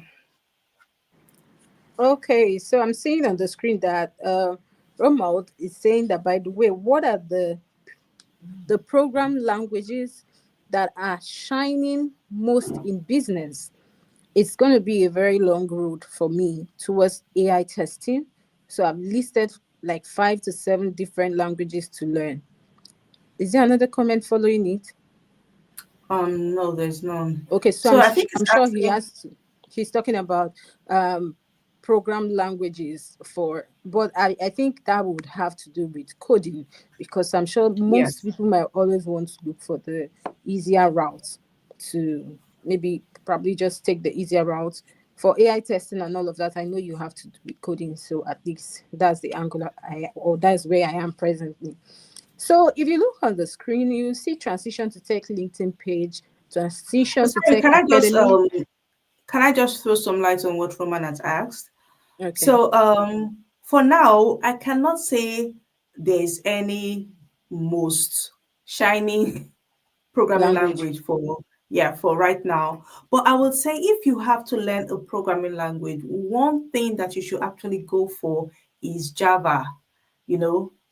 B: Okay, so I'm seeing on the screen that Romuald is saying that, by the way, what are the program languages that are shining most in business? It's going to be a very long road for me towards AI testing. So I've listed like 5 to 7 different languages to learn. Is there another comment following it?
A: No, there's none.
B: Okay, so
A: So I think it's
B: I'm sure he
A: asking.
B: has to. He's talking about um, program languages for, but I think that would have to do with coding, because I'm sure most
A: Yes.
B: people might always want to look for the easier route to maybe probably just take the easier route for AI testing and all of that. I know you have to do with coding, so at least that's the angle or that's where I am presently. So if you look on the screen, you see transition to tech LinkedIn page, transition to
A: Sorry,
B: tech academy.
A: can I just throw some light on what Roman has asked?
B: Okay.
A: So for now, I cannot say there's any most shining programming
B: Language.
A: language for, yeah, for right now. But I would say if you have to learn a programming language, one thing that you should actually go for is Java.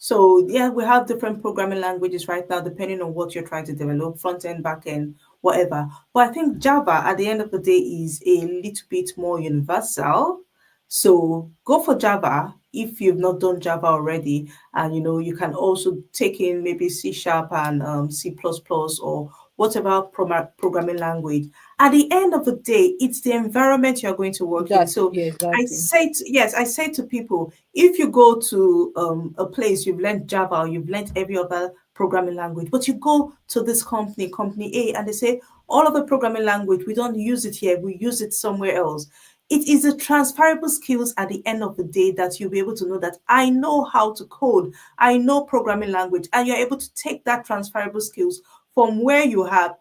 A: So yeah, we have different programming languages right now depending on what you're trying to develop, front end, back end, whatever. But I think Java at the end of the day is a little bit more universal. So go for Java if you've not done Java already, and you can also take in maybe C sharp and C plus plus or whatever programming language. At the end of the day, it's the environment you're going to work in.
B: That's
A: So
B: yeah,
A: I
B: exactly.
A: say yes, I say to people, if you go to a place you've learned Java or you've learned every other programming language, but you go to this company A, and they say all of the programming language we don't use it here, we use it somewhere else. It is the transferable skills at the end of the day that you'll be able to know that I know how to code, I know programming language, and you're able to take that transferable skills from where you are,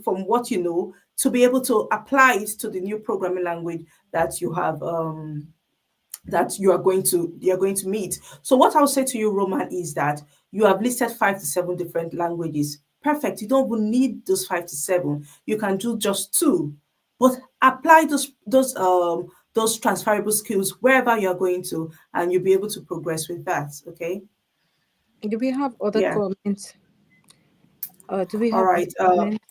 A: from what you know, to be able to apply it to the new programming language that you have that you're going to meet. So what I'll say to you, Roman, is that you have listed 5 to 7 different languages. Perfect. You don't even need those 5 to 7. You can do just two, but apply those transferable skills wherever you're going to, and you'll be able to progress with that. Okay.
B: Do we have other
A: Yeah.
B: comments? Do we
A: All
B: have other
A: right.
B: comments?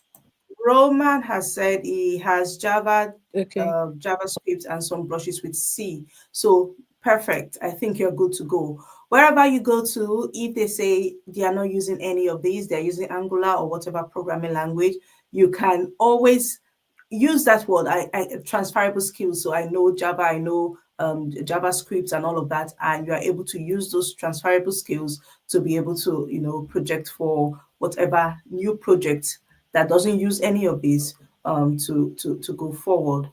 A: Roman has said he has
B: Okay.
A: JavaScript and some brushes with C. So perfect. I think you're good to go. Wherever you go to, if they say they are not using any of these, they're using Angular or whatever programming language, you can always use that word. I transferable skills. So I know Java, I know JavaScript and all of that, and you are able to use those transferable skills to be able to project for whatever new project that doesn't use any of these to go forward.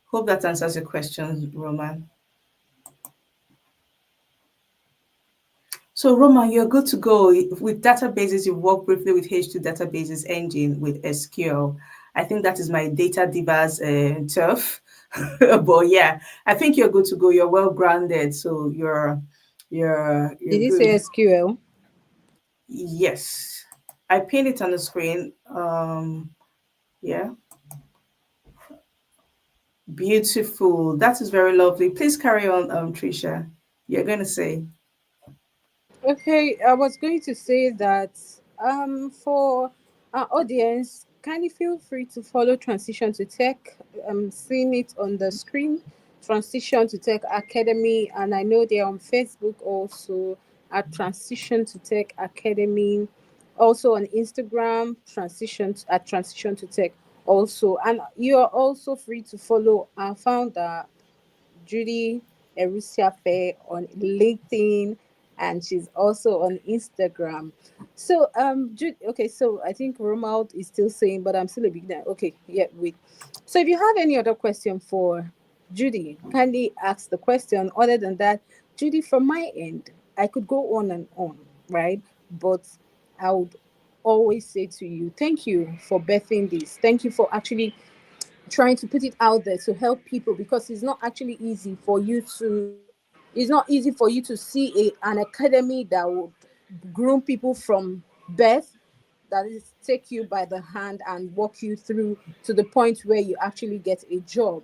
A: Hope that answers your question, Roman. So, Roman, you're good to go with databases. You've worked briefly with H2 databases engine with SQL. I think that is my data divas turf. But yeah, I think you're good to go. You're well grounded, so you're
B: Did you say
A: good.
B: SQL?
A: Yes, I pinned it on the screen. Yeah, beautiful. That is very lovely. Please carry on, Tricia. You're going to say.
B: Okay, I was going to say that for our audience, kindly feel free to follow Transition to Tech. I'm seeing it on the screen, Transition to Tech Academy, and I know they're on Facebook also at Transition to Tech Academy, also on Instagram, at Transition to Tech also, and you are also free to follow our founder Judy Erusiafe on LinkedIn, and she's also on Instagram. So, Judy, okay, so I think Romuald is still saying, but I'm still a beginner. Okay, yeah, wait. So, if you have any other question for Judy, kindly ask the question. Other than that, Judy, from my end, I could go on and on, right? But I would always say to you, thank you for birthing this. Thank you for actually trying to put it out there to help people, because it's not actually easy for you to see an academy that would groom people from birth, that is take you by the hand and walk you through to the point where you actually get a job.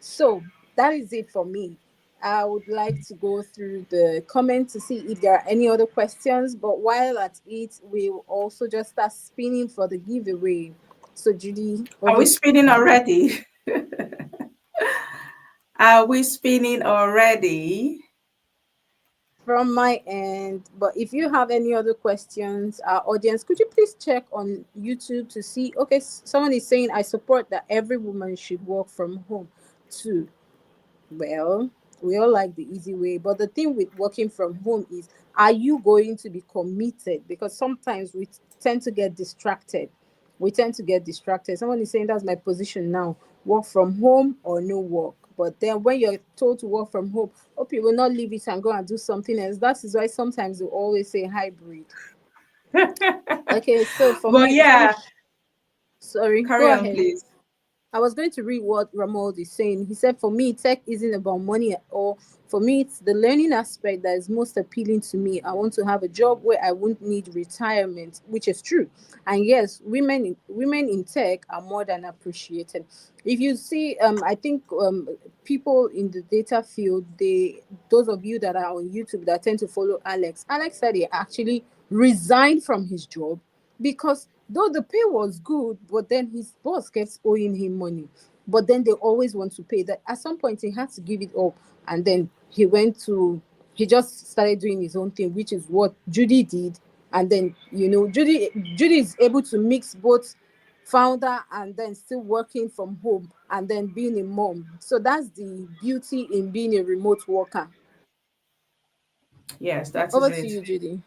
B: So that is it for me. I would like to go through the comments to see if there are any other questions, but while at it, we'll also just start spinning for the giveaway. So Judy,
A: Are
B: over
A: we
B: to
A: spinning already? Are we spinning already?
B: from my end. But if you have any other questions, our audience, could you please check on YouTube to see? Okay, someone is saying, I support that every woman should work from home too. Well, we all like the easy way, but the thing with working from home is, are you going to be committed? Because sometimes we tend to get distracted. Someone is saying, that's my position now, work from home or no work. But then when you're told to work from home, hope you will not leave it and go and do something else. That is why sometimes we always say hybrid. Okay, so for
A: Well,
B: my
A: yeah,
B: sorry,
A: carry
B: go
A: on,
B: ahead.
A: please.
B: I was going to read what Ramold is saying. He said, for me, tech isn't about money at all. For me, it's the learning aspect that is most appealing to me. I want to have a job where I won't need retirement, which is true. And yes, women in tech are more than appreciated. If you see, I think people in the data field, those of you that are on YouTube that tend to follow Alex said he actually resigned from his job because though the pay was good, but then his boss kept owing him money. But then they always want to pay that. At some point, he had to give it up, and then he just started doing his own thing, which is what Judy did. And then Judy is able to mix both founder and then still working from home and then being a mom. So that's the beauty in being a remote worker.
A: Yes, that is
B: Over to
A: it.
B: you, Judy.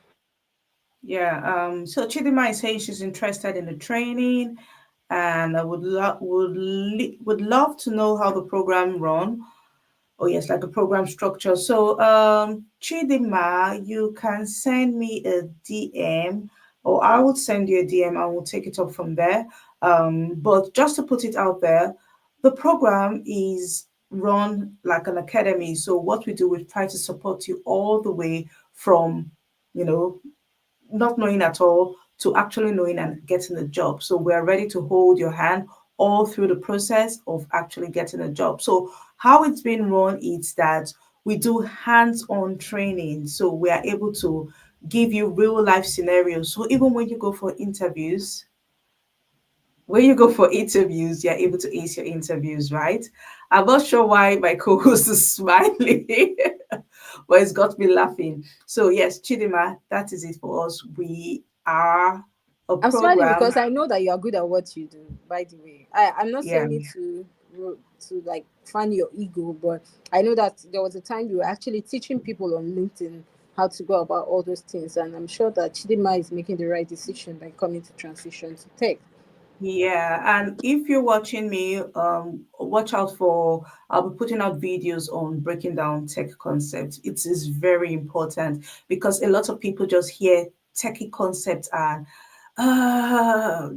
A: Yeah. So Chidima is saying she's interested in the training, and I would love to know how the program run. Oh yes, like a program structure. So Chidima, you can send me a DM, or I would send you a DM. I will take it up from there. But just to put it out there, the program is run like an academy. So what we do, we try to support you all the way from, you know, not knowing at all to actually knowing and getting a job. So we're ready to hold your hand all through the process of actually getting a job. So how it's been run is that we do hands-on training. So we are able to give you real life scenarios. So even when you go for interviews, you're able to ace your interviews, right? I'm not sure why my co-host is smiling, but it's got me laughing. So yes, Chidima, that is it for us. We are a
B: I'm smiling
A: program.
B: because I know that you are good at what you do. By the way, I'm not
A: Yeah.
B: saying it to like fan your ego, but I know that there was a time you were actually teaching people on LinkedIn how to go about all those things, and I'm sure that Chidima is making the right decision by coming to transition to tech.
A: Yeah, and if you're watching me, watch out for, I'll be putting out videos on breaking down tech concepts. It is very important because a lot of people just hear techie concepts and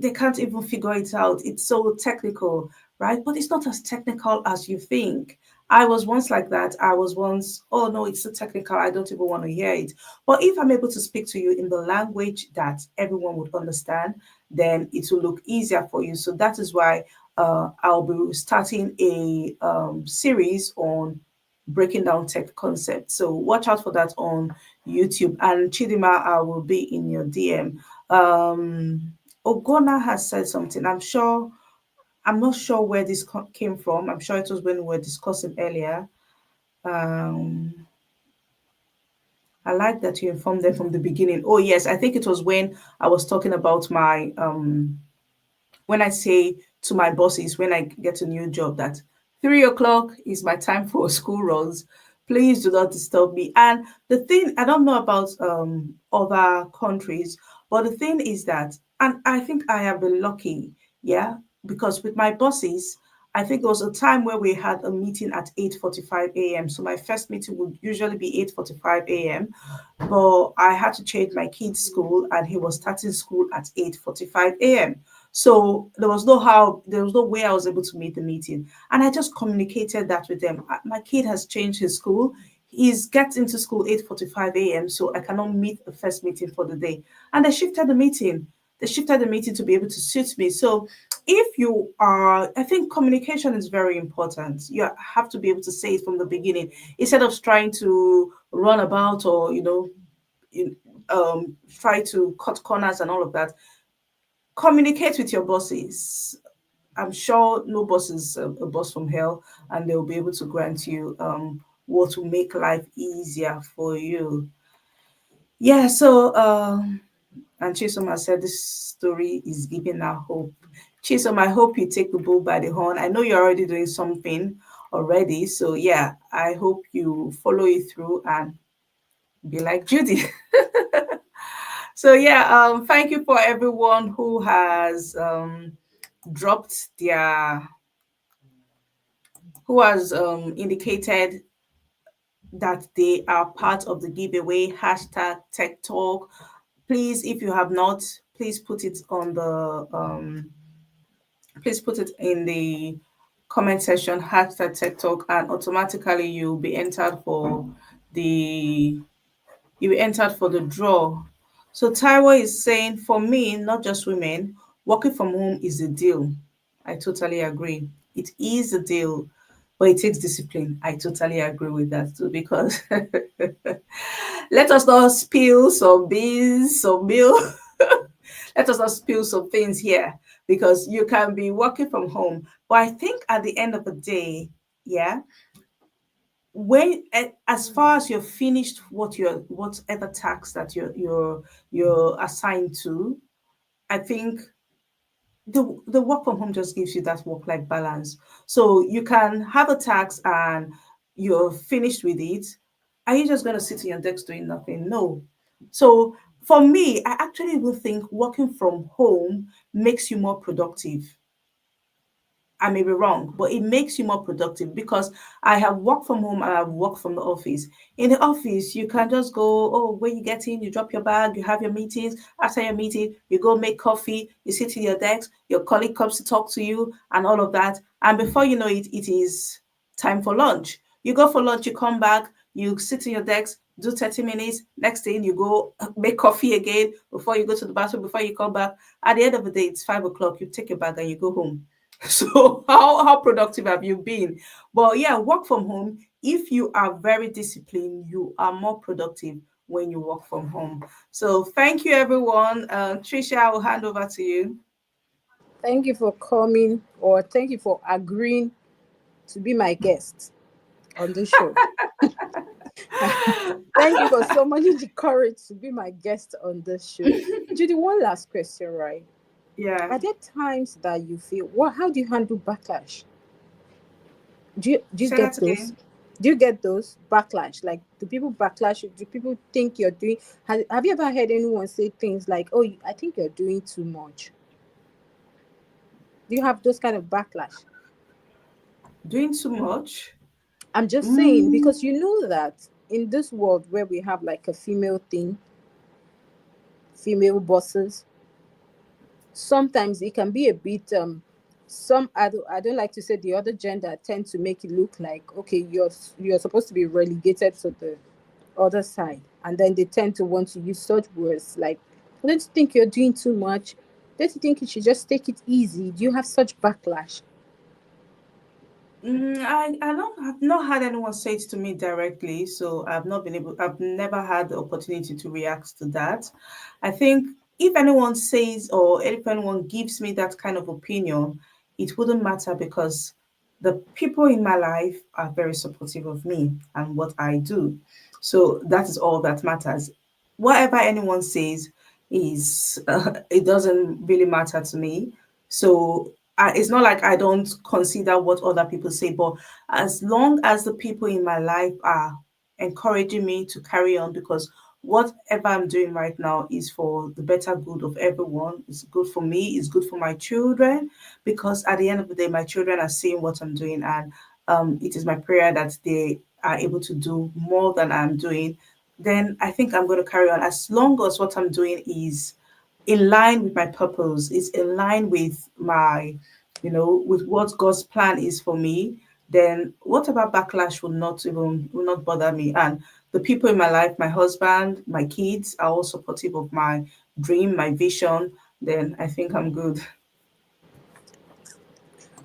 A: they can't even figure it out. It's so technical, right? But it's not as technical as you think. I was once like that. I was once, oh no, it's so technical. I don't even want to hear it. But if I'm able to speak to you in the language that everyone would understand, then it will look easier for you. So that is why I'll be starting a series on breaking down tech concepts. So watch out for that on YouTube. And Chidima, I will be in your DM. Ogona has said something. I'm not sure where this came from. I'm sure it was when we were discussing earlier. Um, I like that you informed them from the beginning. Oh yes, I think it was when I was talking about my when I say to my bosses when I get a new job that 3 o'clock is my time for school runs. Please do not disturb me. And the thing, I don't know about other countries, but the thing is that, and I think I have been lucky, yeah, because with my bosses, I think there was a time where we had a meeting at 8:45 a.m. So my first meeting would usually be 8:45 a.m. But I had to change my kid's school and he was starting school at 8:45 a.m. So there was no way I was able to meet the meeting. And I just communicated that with them. My kid has changed his school. He's gets into school 8:45 a.m. So I cannot meet the first meeting for the day. And they shifted the meeting. They shifted the meeting to be able to suit me. So if you are, I think communication is very important. You have to be able to say it from the beginning instead of trying to run about or, in, try to cut corners and all of that. Communicate with your bosses. I'm sure no boss is a boss from hell, and they'll be able to grant you what will make life easier for you. Yeah. So, and Chisom has said this story is giving her hope. Chisom, I hope you take the bull by the horn. I know you're already doing something already, so yeah, I hope you follow it through and be like Judy. So yeah, thank you for everyone who has dropped their who has indicated that they are part of the giveaway hashtag tech talk. Please, if you have not, please put it on the please put it in the comment section hashtag tech talk, and automatically the you'll be entered for the draw. So Taiwo is saying, for me, not just women, working from home is a deal. I totally agree. It is a deal, but it takes discipline. I totally agree with that too, because let us not spill some beans, some milk. Let us not spill some things here because you can be working from home. But I think at the end of the day, yeah, when as far as you're finished whatever task that you're assigned to, I think the work from home just gives you that work life balance. So you can have a task and you're finished with it. Are you just going to sit in your desk doing nothing? No. So for me, I actually will think working from home makes you more productive. I may be wrong, but it makes you more productive because I have worked from home and I've worked from the office. In the office, you can just go, oh, when you get in, you drop your bag, you have your meetings. After your meeting, you go make coffee, you sit in your desk, your colleague comes to talk to you, and all of that. And before you know it, it is time for lunch. You go for lunch, you come back, you sit in your desk, do 30 minutes. Next thing, you go make coffee again before you go to the bathroom, before you come back. At the end of the day, it's 5 o'clock. You take your bag and you go home. So how productive have you been? But yeah, work from home. If you are very disciplined, you are more productive when you work from home. So thank you, everyone. Tricia, I will hand over to you.
B: Thank you for coming, or thank you for agreeing to be my guest on this show. Thank you for summoning the courage to be my guest on this show. Judy, one last question, right?
A: Yeah,
B: Are there times that you feel, what? How do you handle backlash? Do you
A: say that
B: get those?
A: again.
B: Do you get those backlash? Like, do people backlash you? Do people think you're doing? Have you ever heard anyone say things like, "Oh, I think you're doing too much"? Do you have those kind of backlash?
A: Doing too much.
B: I'm just saying because
A: Mm,
B: you know that in this world where we have like a female thing, female bosses, sometimes it can be a bit some I don't like to say the other gender tend to make it look like okay you're supposed to be relegated to the other side, and then they tend to want to use such words like, don't you think you're doing too much, don't you think you should just take it easy, do you have such backlash?
A: I've not had anyone say it to me directly, so I've never had the opportunity to react to that. I think if anyone says or if anyone gives me that kind of opinion, it wouldn't matter because the people in my life are very supportive of me and what I do. So that is all that matters. Whatever anyone says is, it doesn't really matter to me. So it's not like I don't consider what other people say, but as long as the people in my life are encouraging me to carry on, because whatever I'm doing right now is for the better good of everyone. It's good for me, it's good for my children, because at the end of the day, my children are seeing what I'm doing, and it is my prayer that they are able to do more than I'm doing. Then I think I'm going to carry on as long as what I'm doing is in line with my purpose, is in line with my, with what God's plan is for me, then whatever backlash will not bother me. And the people in my life, my husband, my kids are all supportive of my dream, my vision, then I think I'm good.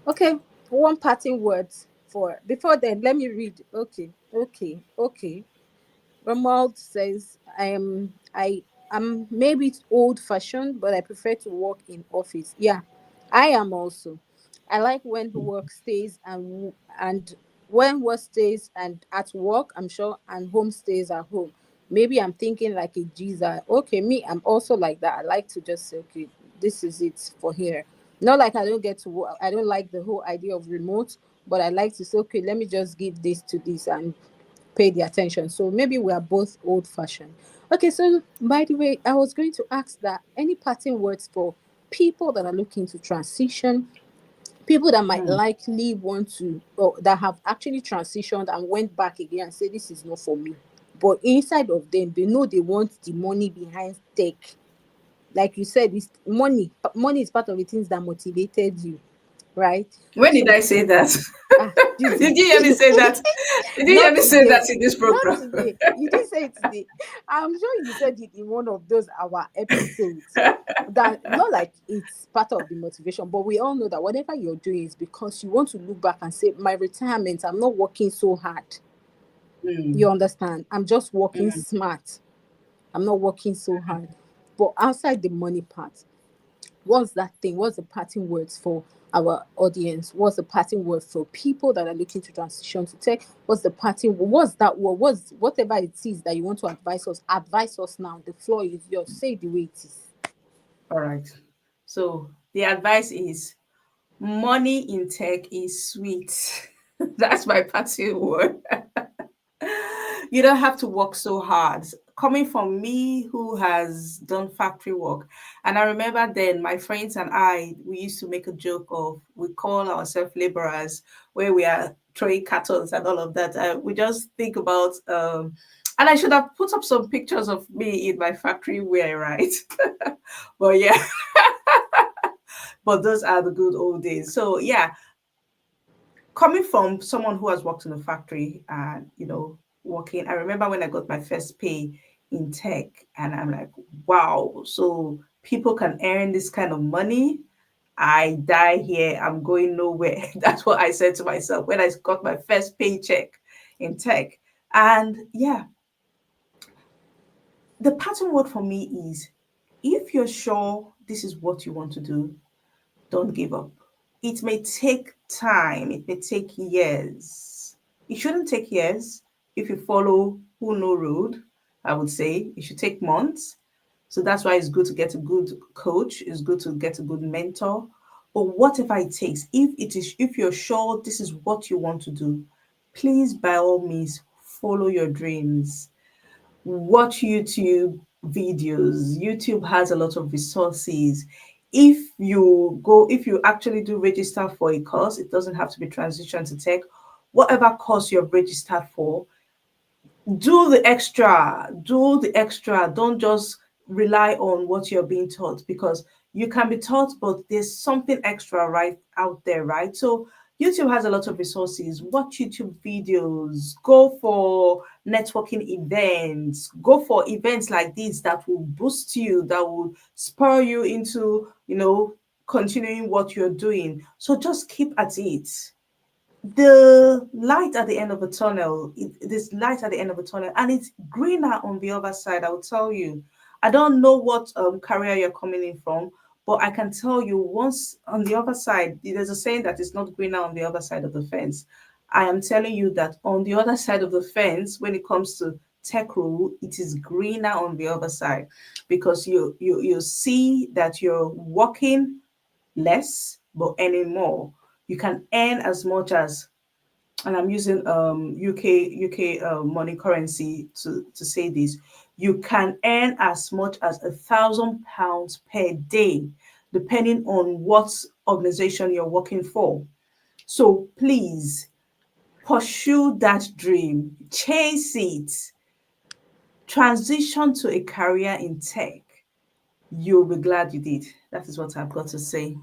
B: Okay, one parting words for before then let me read. Okay. Romuald says, I'm maybe it's old fashioned, but I prefer to work in office. Yeah, I am also. I like when work stays and when work stays and at work, I'm sure, and home stays at home. Maybe I'm thinking like a Jesus. Okay, me, I'm also like that. I like to just say, okay, this is it for here. Not like I don't get to work. I don't like the whole idea of remote, but I like to say, okay, let me just give this to this and pay the attention. So maybe we are both old fashioned. Okay, so by the way, I was going to ask that any parting words for people that are looking to transition, people that might
A: Hmm.
B: likely want to, or that have actually transitioned and went back again and say, this is not for me. But inside of them, they know they want the money behind tech. Like you said, it's money. Money is part of the things that motivated you, right?
A: When did
B: So,
A: I say that?
B: Judy,
A: Did you hear me say that? Did you hear
B: not
A: me say
B: today.
A: that in this
B: Not
A: program?
B: today. You didn't say it today. I'm sure you said it in one of those our episodes. That not like it's part of the motivation, but we all know that whatever you're doing is because you want to look back and say, my retirement, I'm not working so hard. You
A: Hmm.
B: understand? I'm just working
A: Hmm.
B: smart. I'm not working so hard. But outside the money part, what's that thing? What's the parting words for our audience? What's the parting word for people that are looking to transition to tech? What's the parting? What's that word? What's whatever it is that you want to advise us? Advise us now. The floor is yours. Say it the way it is.
A: All right. So the advice is money in tech is sweet. That's my parting word. You don't have to work so hard. Coming from me, who has done factory work, and I remember then my friends and I, we used to make a joke of we call ourselves laborers, where we are throwing cartons and all of that. We just think about, and I should have put up some pictures of me in my factory wear, right? But yeah, but those are the good old days. So yeah, coming from someone who has worked in a factory and working, I remember when I got my first pay in tech, and I'm like, wow, so people can earn this kind of money. I die here, I'm going nowhere. That's what I said to myself when I got my first paycheck in tech. And yeah, the pattern word for me is, if you're sure this is what you want to do, don't give up. It may take time, it may take years. It shouldn't take years if you follow who know road, I would say. It should take months. So that's why it's good to get a good coach, it's good to get a good mentor. But whatever it takes, if you're sure this is what you want to do, please by all means follow your dreams. Watch YouTube videos. YouTube has a lot of resources. if you actually do register for a course, it doesn't have to be transition to tech. Whatever course you're registered for, do the extra. Don't just rely on what you're being taught, because you can be taught, but there's something extra right out there, right? So YouTube has a lot of resources. Watch YouTube videos, go for networking events, go for events like these that will boost you, that will spur you into, continuing what you're doing. So just keep at it. The light at the end of a tunnel, this light at the end of a tunnel, and it's greener on the other side. I will tell you. I don't know what career you're coming in from, but I can tell you, once on the other side, there's a saying that it's not greener on the other side of the fence. I am telling you that on the other side of the fence, when it comes to tech rule, it is greener on the other side, because you see that you're working less but earning more. You can earn as much as, and I'm using UK money currency to say this. You can earn as much as £1,000 per day, depending on what organization you're working for. So please pursue that dream, chase it, transition to a career in tech. You'll be glad you did. That is what I've got to say.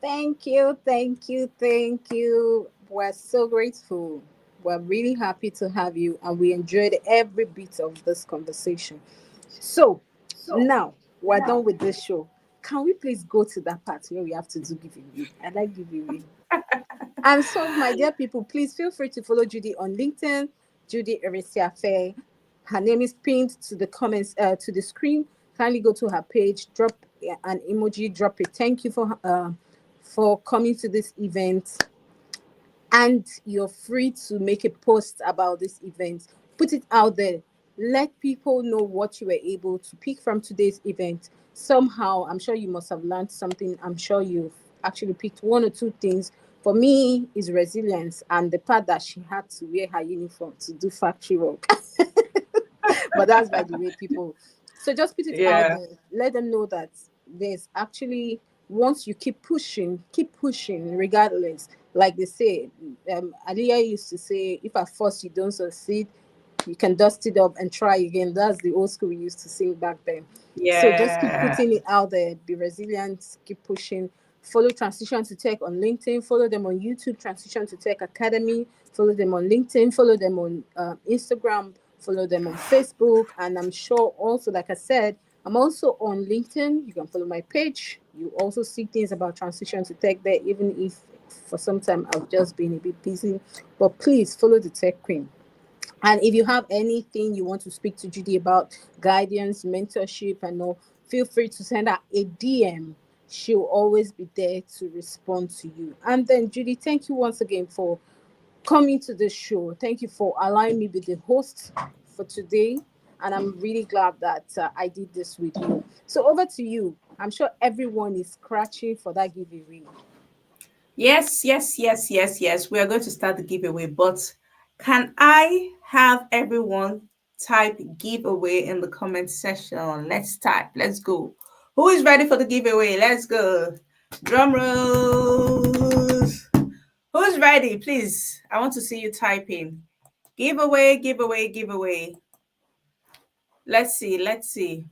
B: Thank you, thank you, thank you. We're so grateful. We're really happy to have you, and we enjoyed every bit of this conversation. So, now we're done with this show. Can we please go to that part where we have to do giveaway? I like giveaway. And so, my dear people, please feel free to follow Judy on LinkedIn, Judy Erisia Fair. Her name is pinned to the comments, to the screen. Kindly go to her page, drop an emoji, drop a thank you for coming to this event, and you're free to make a post about this event. Put it out there. Let people know what you were able to pick from today's event. Somehow, I'm sure you must have learned something. I'm sure you've actually picked one or two things. For me, is resilience and the part that she had to wear her uniform to do factory work. But that's by the way, people. So just put it out
A: Yeah.
B: there. Let them know that there's actually, once you keep pushing regardless. Like they say, Aliyah used to say, if at first you don't succeed, you can dust it up and try again. That's the old school we used to sing back then. So just keep
A: Yeah.
B: putting it out there. Be resilient. Keep pushing. Follow Transition to Tech on LinkedIn. Follow them on YouTube, Transition to Tech Academy. Follow them on LinkedIn. Follow them on Instagram. Follow them on Facebook. And I'm sure also, like I said, I'm also on LinkedIn. You can follow my page. You also see things about Transition to Tech there, even if for some time I've just been a bit busy. But please follow the Tech Queen. And if you have anything you want to speak to Judy about, guidance, mentorship, and all, feel free to send her a DM. She'll always be there to respond to you. And then, Judy, thank you once again for coming to the show. Thank you for allowing me to be the host for today. And I'm really glad that I did this with you. So, over to you. I'm sure everyone is scratching for that giveaway.
A: Yes, yes, yes, yes, yes. We are going to start the giveaway, but can I have everyone type giveaway in the comment section? Let's type. Let's go. Who is ready for the giveaway? Let's go. Drum rolls. Who's ready? Please. I want to see you typing. Giveaway, giveaway, giveaway. Let's see. Let's see.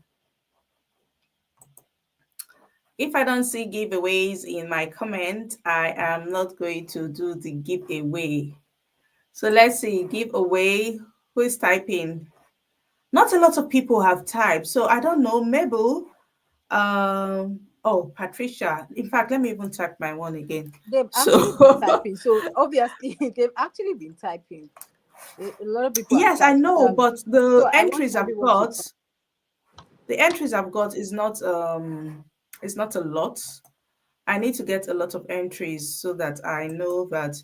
A: If I don't see giveaways in my comment, I am not going to do the giveaway. So let's see, giveaway. Who is typing? Not a lot of people have typed, so I don't know. Mabel, oh, Patricia. In fact, let me even type my one again.
B: They've actually been
A: So
B: typing. So, obviously, they've actually been typing. A lot of people have
A: yes, I
B: typed.
A: know, but
B: So I want everyone to type.
A: the entries I've got is not a lot. I need to get a lot of entries so that I know that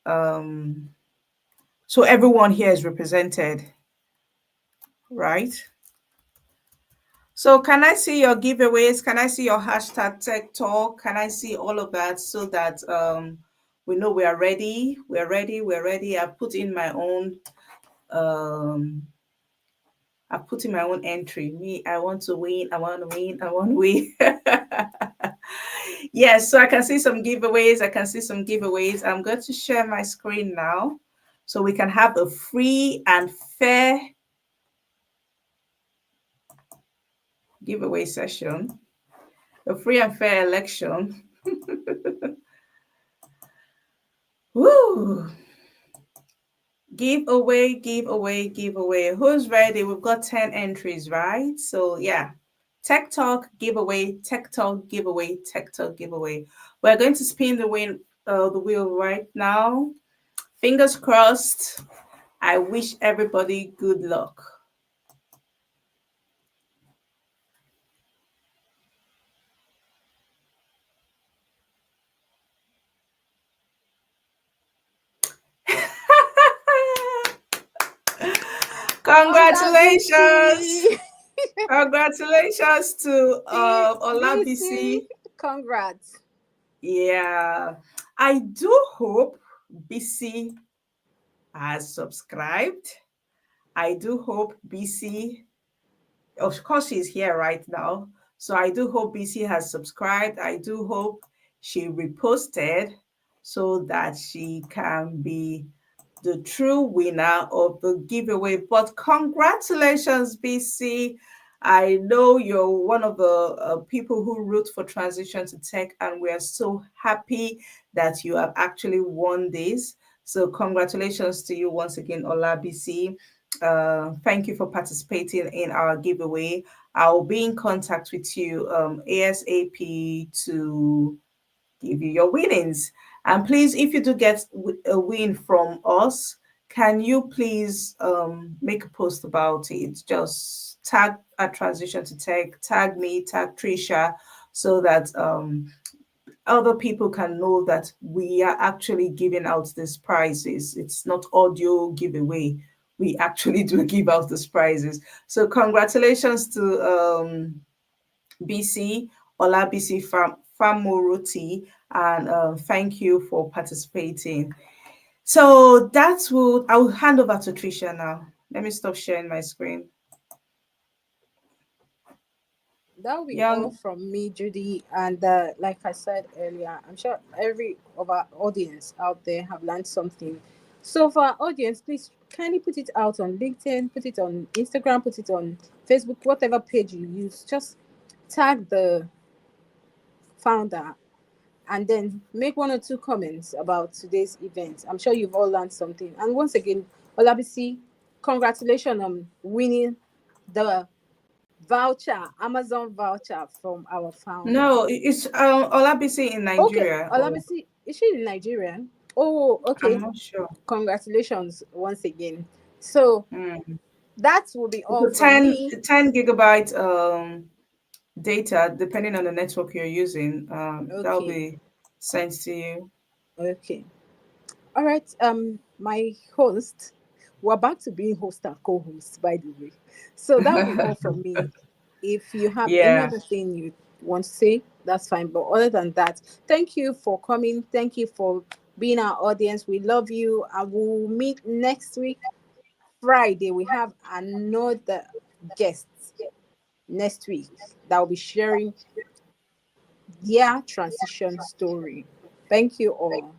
A: um so everyone here is represented, right? So can I see your giveaways? Can I see your hashtag tech talk? Can I see all of that so that we know we are ready? We're ready. We're ready. Um I've put in my own entry. Me, I want to win. I want to win. I want to win. Yes, so I can see some giveaways. I can see some giveaways. I'm going to share my screen now so we can have a free and fair giveaway session, a free and fair election. Woo! Giveaway, giveaway, giveaway. Who's ready? We've got 10 entries, right? So, yeah. Tech Talk giveaway, Tech Talk giveaway, Tech Talk giveaway. We're going to spin the wheel right now. Fingers crossed. I wish everybody good luck. Congratulations!
B: Olabisi.
A: Congratulations to
B: BC.
A: Olabisi.
B: Congrats.
A: Yeah, I do hope BC has subscribed. I do hope BC, of course, she's here right now. So I do hope BC has subscribed. I do hope she reposted so that she can be the true winner of the giveaway. But congratulations, BC. I know you're one of the people who root for transition to tech, and we are so happy that you have actually won this. So, congratulations to you once again, Ola BC. Thank you for participating in our giveaway. I'll be in contact with you ASAP to give you your winnings. And please, if you do get a win from us, can you please make a post about it? Just tag a transition to tech, tag me, tag Tricia, so that other people can know that we are actually giving out these prizes. It's not audio giveaway. We actually do give out these prizes. So congratulations to BC, Ola BC Famoroti, and thank you for participating. So I will hand over to Tricia now. Let me stop sharing my screen.
B: That will be all
A: Young,
B: from me, Judy. And like I said earlier, I'm sure every of our audience out there have learned something. So for our audience, please kindly put it out on LinkedIn, put it on Instagram, put it on Facebook, whatever page you use. Just tag the founder and then make one or two comments about today's event. I'm sure you've all learned something. And once again, Olabisi, congratulations on winning the voucher, Amazon voucher from our founder.
A: no, it's Olabisi in
B: Okay,
A: Nigeria. Or
B: Olabisi, is she Nigerian? Oh,
A: I'm
B: okay.
A: not sure.
B: Congratulations once again. So
A: Mm.
B: that will be
A: It's
B: all
A: a
B: from
A: 10,
B: me.
A: 10 gigabyte data, depending on the network you're using. That'll
B: Okay,
A: be sent to you.
B: okay. All right. My host, we're back to being host and co-host, by the way. So that will be all from me. If you have any
A: Yeah.
B: other thing you want to say, that's fine. But other than that, thank you for coming. Thank you for being our audience. We love you. And we'll meet next week, Friday. We have another guest next week that will be sharing their transition story. Thank you all.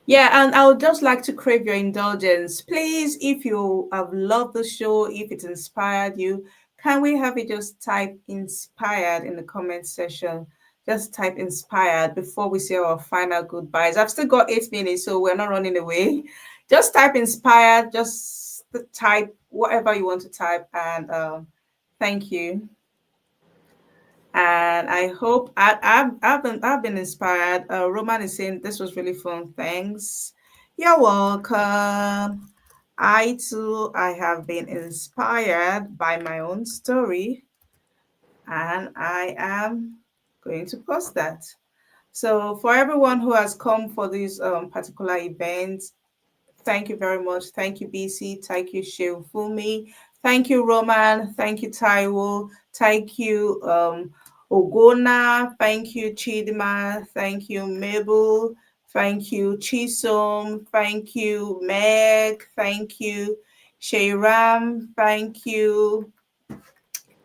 A: Yeah, and I would just like to crave your indulgence. Please, if you have loved the show, if it inspired you, can we have you just type inspired in the comment section? Just type inspired before we say our final goodbyes. I've still got 8 minutes, so we're not running away. Just type inspired, just type whatever you want to type, and thank you. And I hope I've been inspired. Roman is saying this was really fun. Thanks. You're welcome. I too I have been inspired by my own story, and I am going to post that. So for everyone who has come for this particular event, thank you very much. Thank you, BC. Thank you, Fumi. Thank you, Roman. Thank you, Taiwo. Thank you, Ogona. Thank you, Chidima. Thank you, Mabel. Thank you, Chisom. Thank you, Meg. Thank you, Shayram. Thank you,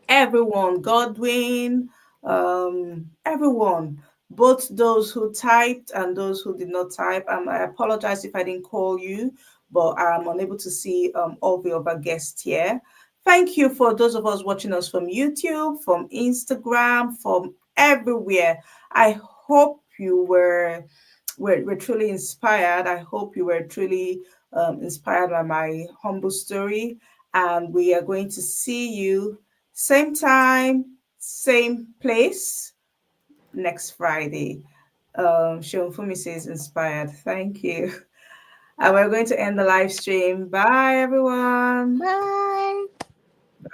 A: everyone, Godwin, everyone, both those who typed and those who did not type. I apologize if I didn't call you, but I'm unable to see all the other guests here. Thank you for those of us watching us from YouTube, from Instagram, from everywhere. I hope you were truly inspired. I hope you were truly inspired by my humble story. And we are going to see you same time, same place next Friday. Shionfumi says inspired. Thank you. And we're going to end the live stream. Bye, everyone.
B: Bye.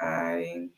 A: Bye.